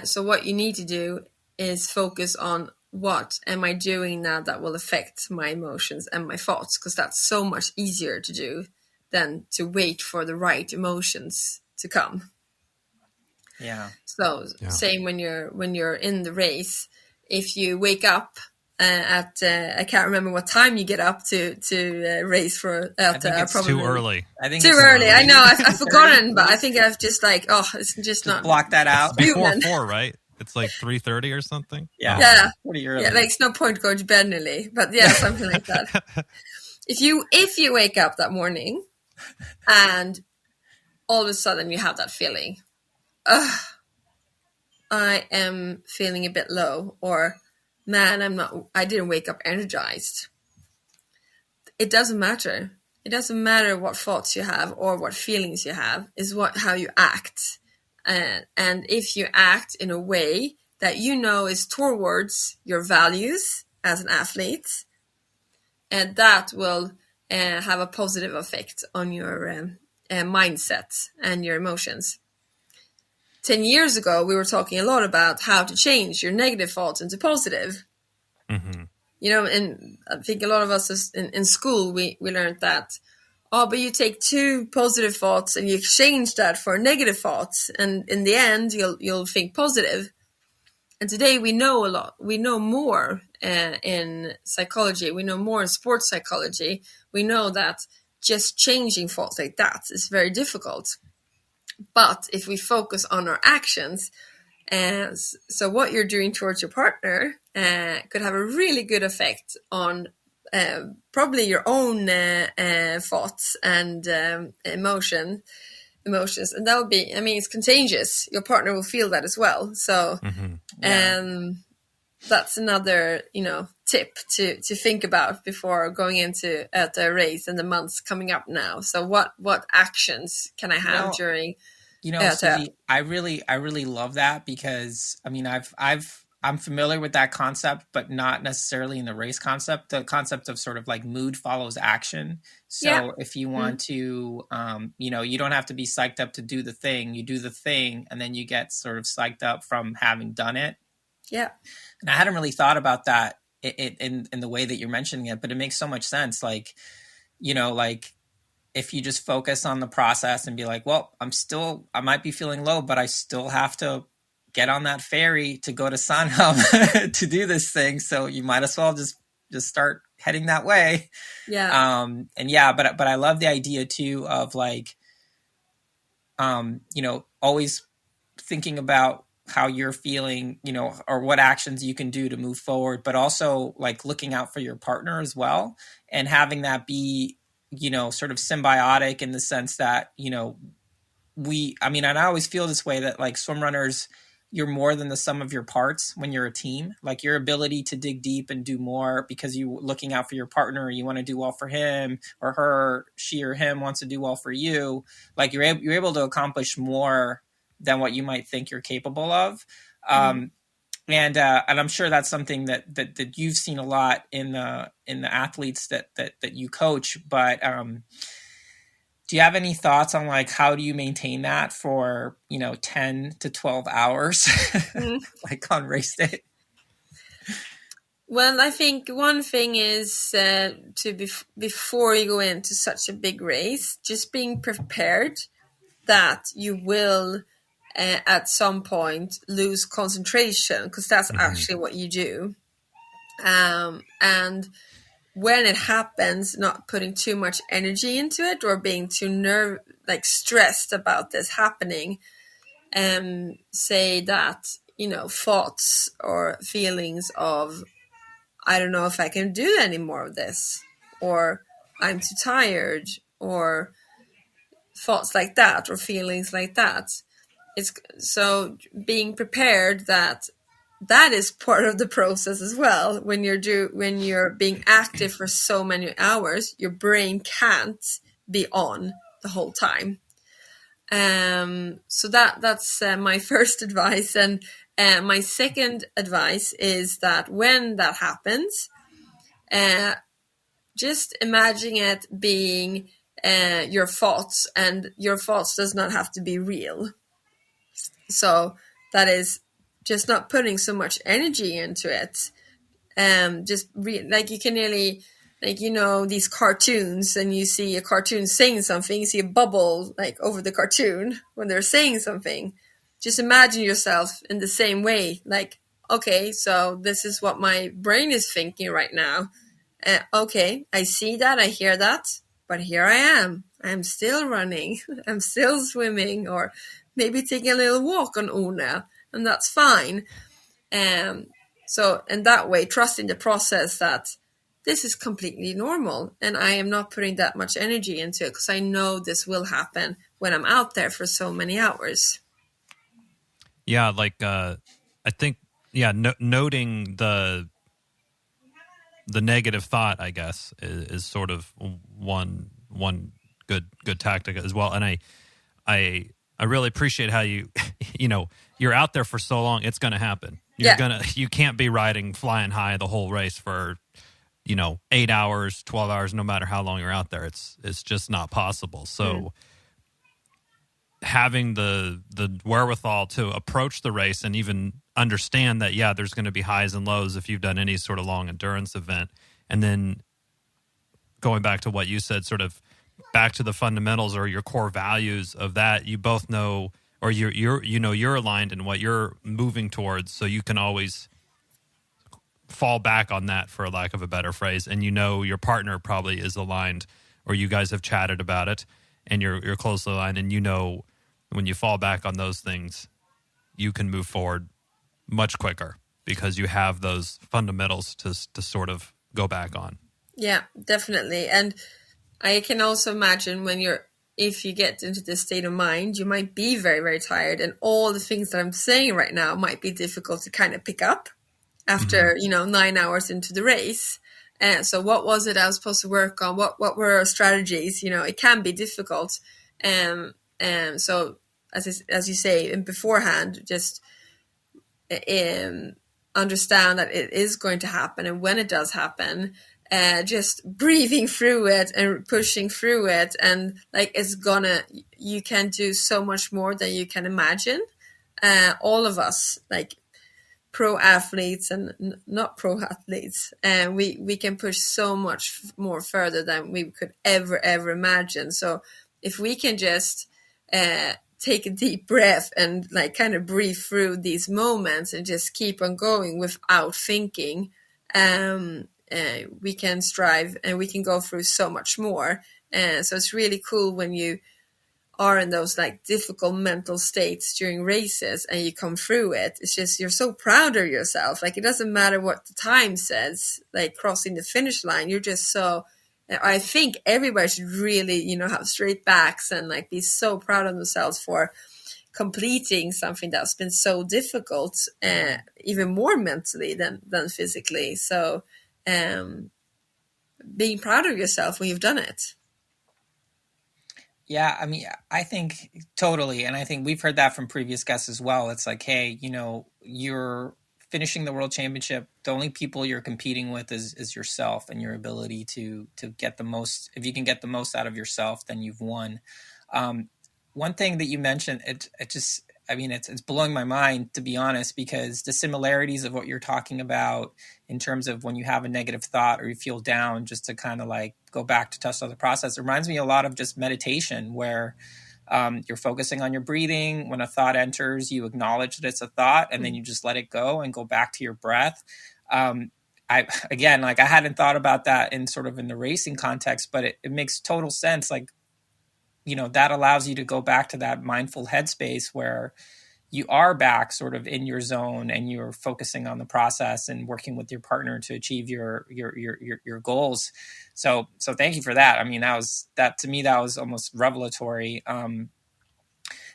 So what you need to do is focus on, what am I doing now that will affect my emotions and my thoughts? Because that's so much easier to do than to wait for the right emotions to come. Yeah. So same when you're in the race. If you wake up at I can't remember what time you get up to race for. I think it's probably too early. I think too it's early. I know. I've forgotten, but I think I've just it's just not block that out. Before 4, right? It's like 3:30 or something. Yeah. Pretty early. Yeah, like it's no point going to bed early, but yeah, something like that. If you wake up that morning and all of a sudden you have that feeling, I am feeling a bit low, or man, I didn't wake up energized. It doesn't matter. It doesn't matter what thoughts you have or what feelings you have, is how you act. And if you act in a way that is towards your values as an athlete, and that will have a positive effect on your mindset and your emotions. 10 years ago, we were talking a lot about how to change your negative thoughts into positive. Mm-hmm. And I think a lot of us in school, we learned that, but you take 2 positive thoughts and you exchange that for negative thoughts. And in the end, you'll think positive. And today we know a lot. We know more in psychology. We know more in sports psychology. We know that just changing thoughts like that is very difficult. But if we focus on our actions, so what you're doing towards your partner could have a really good effect on probably your own thoughts and emotions. And that would be, it's contagious. Your partner will feel that as well. So that's another, tip to think about before going into the race and the months coming up now. So what actions can I have during? Susie, I really love that, because I'm familiar with that concept, but not necessarily in the race concept. The concept of sort of like mood follows action. So if you want to, you don't have to be psyched up to do the thing. You do the thing, and then you get sort of psyched up from having done it. Yeah. And I hadn't really thought about that in the way that you're mentioning it, but it makes so much sense. Like, if you just focus on the process and be like, well, I might be feeling low, but I still have to get on that ferry to go to Sandhamn to do this thing. So you might as well just start heading that way. Yeah. But I love the idea too of like, always thinking about how you're feeling, or what actions you can do to move forward, but also like looking out for your partner as well, and having that be, sort of symbiotic in the sense that, and I always feel this way, that like swim runners, you're more than the sum of your parts when you're a team. Like your ability to dig deep and do more because you're looking out for your partner, you want to do well for him or her, she or him wants to do well for you. Like you're able to accomplish more than what you might think you're capable of. And I'm sure that's something that you've seen a lot in the athletes that you coach. But do you have any thoughts on like how do you maintain that for 10 to 12 hours, like on race day? Well, I think one thing is before you go into such a big race, just being prepared that you will at some point lose concentration, because that's actually what you do. And when it happens, not putting too much energy into it or being too stressed about this happening, say that, thoughts or feelings of, I don't know if I can do any more of this, or I'm too tired, or thoughts like that, or feelings like that. It's so being prepared that is part of the process as well. When you're being active for so many hours, your brain can't be on the whole time. So that's my first advice. And my second advice is that when that happens, just imagine it being your thoughts, and your thoughts does not have to be real. So that is just not putting so much energy into it. You can nearly, these cartoons, and you see a cartoon saying something, you see a bubble over the cartoon when they're saying something. Just imagine yourself in the same way. Okay, so this is what my brain is thinking right now. Okay, I see that, I hear that, but here I am. I'm still running. I'm still swimming, or maybe taking a little walk on Una, and that's fine. So in that way, trusting the process that this is completely normal, and I am not putting that much energy into it because I know this will happen when I'm out there for so many hours. Yeah, I think, noting the negative thought, I guess, is sort of one good tactic as well. And I really appreciate how you you're out there for so long, it's going to happen. You can't be flying high the whole race for 8 hours, 12 hours, no matter how long you're out there. It's just not possible. So having the wherewithal to approach the race and even understand that, there's going to be highs and lows if you've done any sort of long endurance event. And then going back to what you said, sort of back to the fundamentals or your core values of that, you both know, or you're aligned in what you're moving towards, so you can always fall back on that, for lack of a better phrase. And your partner probably is aligned, or you guys have chatted about it, and you're closely aligned, and when you fall back on those things, you can move forward much quicker because you have those fundamentals to sort of go back on. Yeah, definitely. And I can also imagine if you get into this state of mind, you might be very, very tired, and all the things that I'm saying right now might be difficult to kind of pick up after, 9 hours into the race. And so what was it I was supposed to work on? What were our strategies? It can be difficult. So as you say, beforehand, just understand that it is going to happen. And when it does happen, just breathing through it and pushing through it. And you can do so much more than you can imagine. All of us, pro athletes and not pro athletes, and we can push so much more further than we could ever imagine. So if we can just take a deep breath and kind of breathe through these moments and just keep on going without thinking, we can strive and we can go through so much more. So it's really cool when you are in those difficult mental states during races and you come through it. It's just, you're so proud of yourself. It doesn't matter what the time says, crossing the finish line. You're just so, I think everybody should really, have straight backs and be so proud of themselves for completing something that's been so difficult, even more mentally than physically. So being proud of yourself when you've done it. Yeah, I mean, I think totally. And I think we've heard that from previous guests as well. It's hey, you're finishing the World Championship. The only people you're competing with is yourself and your ability to get the most. If you can get the most out of yourself, then you've won. One thing that you mentioned, it's blowing my mind, to be honest, because the similarities of what you're talking about in terms of when you have a negative thought or you feel down, just to kind of go back to touch on the process, it reminds me a lot of just meditation, where You're focusing on your breathing. When a thought enters, you acknowledge that it's a thought, and then you just let it go and go back to your breath. I hadn't thought about that in the racing context, but it makes total sense. Like, that allows you to go back to that mindful headspace where you are back sort of in your zone and you're focusing on the process and working with your partner to achieve your goals. So thank you for that. I mean, to me, that was almost revelatory.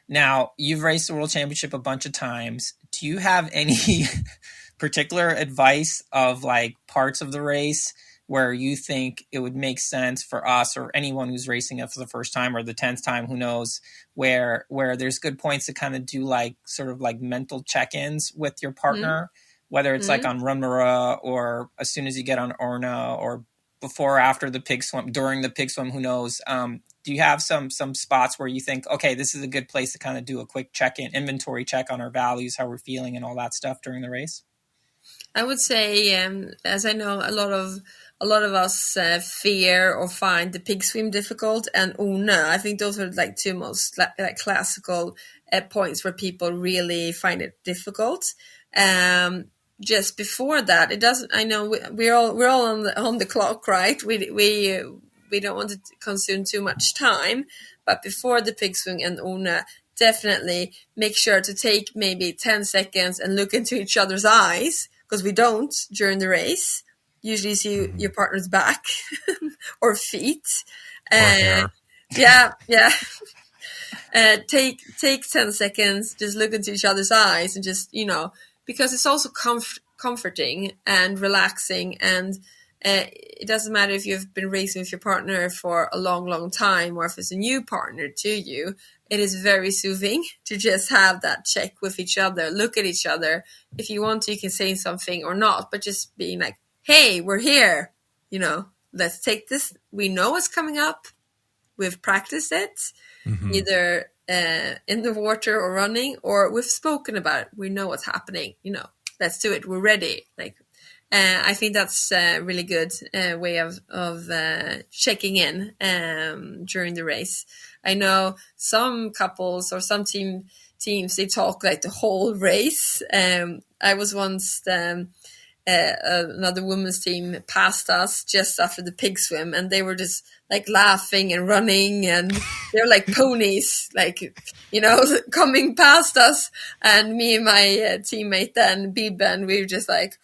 Now, you've raced the World Championship a bunch of times. Do you have any particular advice of like parts of the race where you think it would make sense for us or anyone who's racing it for the first time or the 10th time, who knows, where there's good points to kind of do like sort of like mental check-ins with your partner, whether it's like on Runmara or as soon as you get on Orna or before or after the pig swim, during the pig swim, who knows? Do you have some spots where you think, okay, this is a good place to kind of do a quick check-in, inventory check on our values, how we're feeling and all that stuff during the race? I would say, as I know, a lot of us fear or find the pig swim difficult, and Orna. I think those are like two most like classical points where people really find it difficult. Just before that, it doesn't. I know we're all on the clock, right? We don't want to consume too much time, but before the pig swim and Orna, definitely make sure to take maybe 10 seconds and look into each other's eyes, because we don't during the race. Usually see your partner's back or feet. Or hair. Yeah. Take 10 seconds, just look into each other's eyes and just, because it's also comforting and relaxing. And it doesn't matter if you've been racing with your partner for a long, long time or if it's a new partner to you. It is very soothing to just have that check with each other, look at each other. If you want to, you can say something or not, but just being like, hey, we're here, let's take this. We know what's coming up. We've practiced it, either in the water or running, or we've spoken about it. We know what's happening, let's do it. We're ready. I think that's a really good way of checking in during the race. I know some couples or some teams, they talk like the whole race. I was once, another women's team passed us just after the pig swim, and they were just like laughing and running, and they're like ponies, coming past us. And me and my teammate then, Ben, we were just like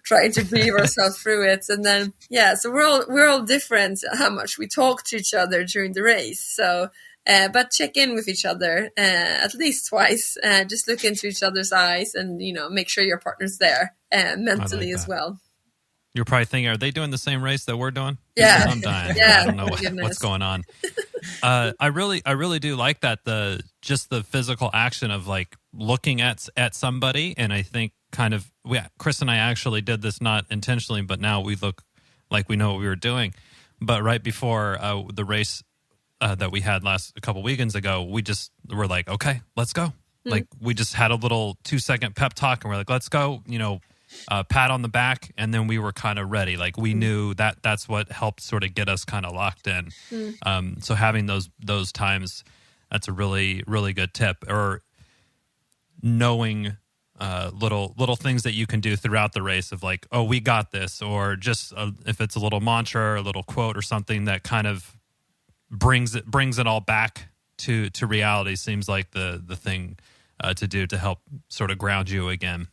trying to breathe ourselves through it. And then, so we're all different how much we talk to each other during the race. So, but check in with each other at least twice. Just look into each other's eyes and, make sure your partner's there mentally as well. You're probably thinking, are they doing the same race that we're doing? Yeah. I'm dying. Yeah. I don't know what's going on. I really do like that, just the physical action of like looking at somebody. And I think Chris and I actually did this not intentionally, but now we look like we know what we were doing. But right before the race that we had a couple weekends ago, we just were like, okay, let's go. Like we just had a little 2-second pep talk and we're like, let's go, pat on the back. And then we were kind of ready. Like we knew that's what helped sort of get us kind of locked in. So having those times, that's a really, really good tip. Or knowing little things that you can do throughout the race of like, oh, we got this. Or just if it's a little mantra or a little quote or something that kind of brings it all back to reality, seems like the thing to do to help sort of ground you again.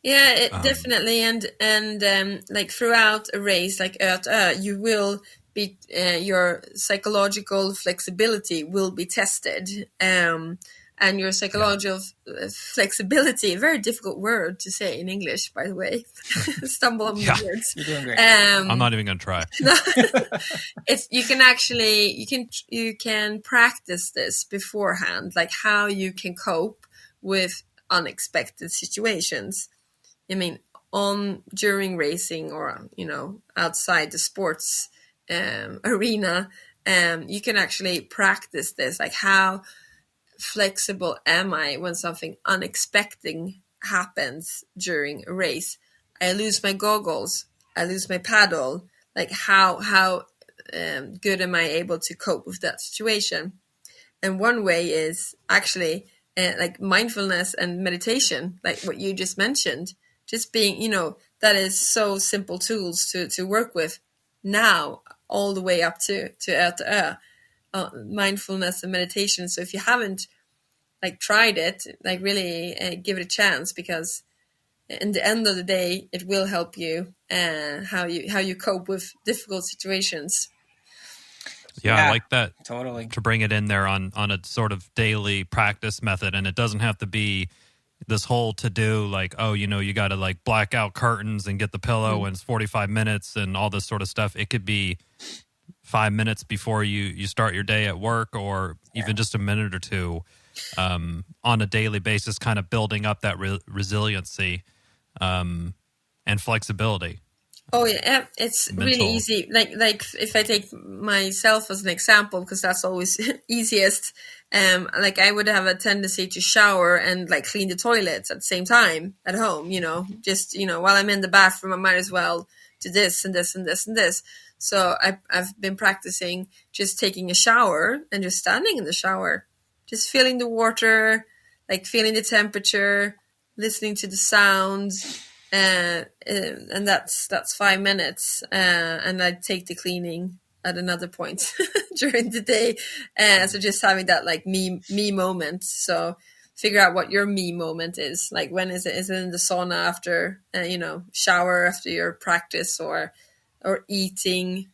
Yeah, definitely. And like throughout a race like ÖTILLÖ, you will be your psychological flexibility will be tested. And your psychological flexibility, a very difficult word to say in English, by the way. Stumble on the words. You're doing great. I'm not even going to try. You can practice this beforehand, like how you can cope with unexpected situations. I mean, during racing or, outside the sports arena, you can actually practice this, like how flexible am I when something unexpected happens during a race? I lose my goggles, I lose my paddle. Like how good am I able to cope with that situation? And one way is actually like mindfulness and meditation, like what you just mentioned, just being, that is so simple tools to work with now, all the way up to ÖTILLÖ, mindfulness and meditation. So if you haven't like tried it, like really give it a chance, because in the end of the day, it will help you how you cope with difficult situations. Yeah, I like that. Totally. To bring it in there on a sort of daily practice method. And it doesn't have to be this whole to-do, like, oh, you got to like black out curtains and get the pillow and it's 45 minutes and all this sort of stuff. It could be 5 minutes before you start your day at work, or even just a minute or two on a daily basis, kind of building up that resiliency and flexibility. Oh yeah, it's really easy. Like if I take myself as an example, because that's always easiest. Like I would have a tendency to shower and like clean the toilets at the same time at home. Just while I'm in the bathroom, I might as well do this and this and this and this. So I've been practicing just taking a shower and just standing in the shower, just feeling the water, like feeling the temperature, listening to the sounds. And that's 5 minutes, and I take the cleaning at another point during the day. So just having that like me moment. So figure out what your me moment is. Like when is it? Is it in the sauna after shower after your practice, or eating?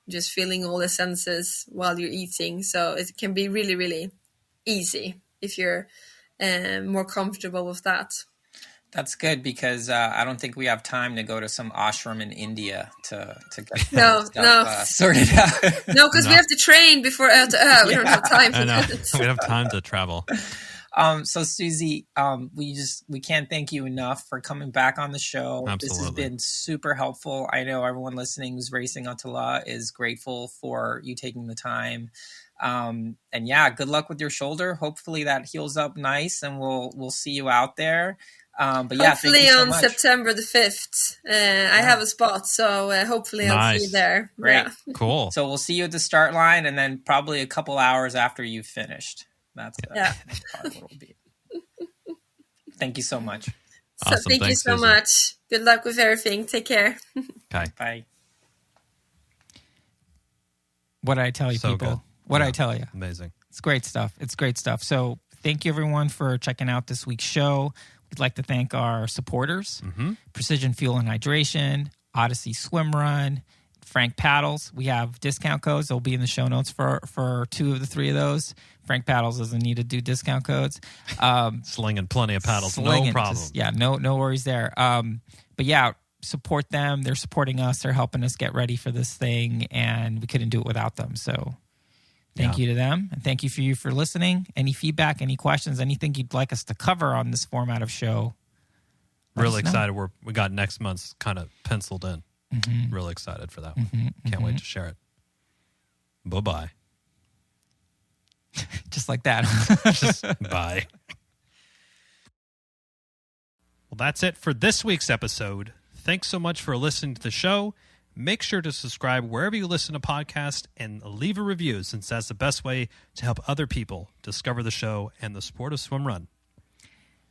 Just feeling all the senses while you're eating. So it can be really, really easy if you're more comfortable with that. That's good, because I don't think we have time to go to some ashram in India to get stuff sorted out. No, because we have to train before ÖTILLÖ. We don't have time for that. We don't have time to travel. So Susie, we can't thank you enough for coming back on the show. Absolutely. This has been super helpful. I know everyone listening who's racing ÖTILLÖ is grateful for you taking the time. And yeah, good luck with your shoulder. Hopefully that heals up nice, and we'll see you out there. But yeah, hopefully thank you so on much. September the 5th, I have a spot, so hopefully I'll see you there. Great. Yeah. Cool. So we'll see you at the start line, and then probably a couple hours after you've finished. That's probably what it'll be. Thank you so much. Awesome. Thank you so much. Good luck with everything. Take care. Okay. Bye. What did I tell you, So people? good. What did I tell you? Amazing. It's great stuff. It's great stuff. So thank you, everyone, for checking out this week's show. We'd like to thank our supporters, Precision Fuel and Hydration, Ödyssey Swimrun, Frank Paddles. We have discount codes. They'll be in the show notes for 2 of the 3 of those. Frank Paddles doesn't need to do discount codes. Slinging plenty of paddles, no problem. No worries there. But yeah, support them. They're supporting us. They're helping us get ready for this thing, and we couldn't do it without them. So thank you to them, and thank you for listening. Any feedback, any questions, anything you'd like us to cover on this format of show? Really excited. We got next month's kind of penciled in. Really excited for that one. Can't wait to share it. Bye-bye. Just like that. Just bye. Well, that's it for this week's episode. Thanks so much for listening to the show. Make sure to subscribe wherever you listen to podcasts and leave a review, since that's the best way to help other people discover the show and the sport of swim run.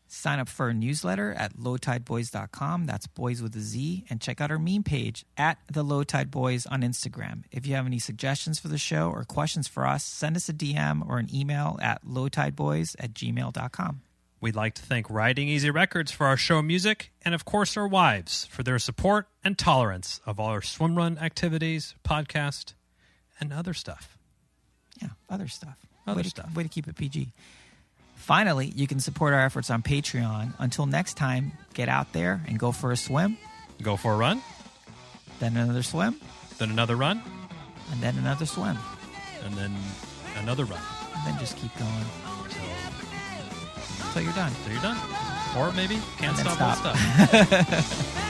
Sign up for a newsletter at lowtideboys.com. That's boys with a Z. And check out our meme page at the Low Tide Boys on Instagram. If you have any suggestions for the show or questions for us, send us a DM or an email at lowtideboys@gmail.com. We'd like to thank Riding Easy Records for our show music, and of course our wives for their support and tolerance of all our swim run activities, podcast, and other stuff. Yeah, other stuff. Way to keep it PG. Finally, you can support our efforts on Patreon. Until next time, get out there and go for a swim. Go for a run. Then another swim. Then another run. And then another swim. And then another run. And then just keep going. Until you're done. Or maybe can't And then stop. stop.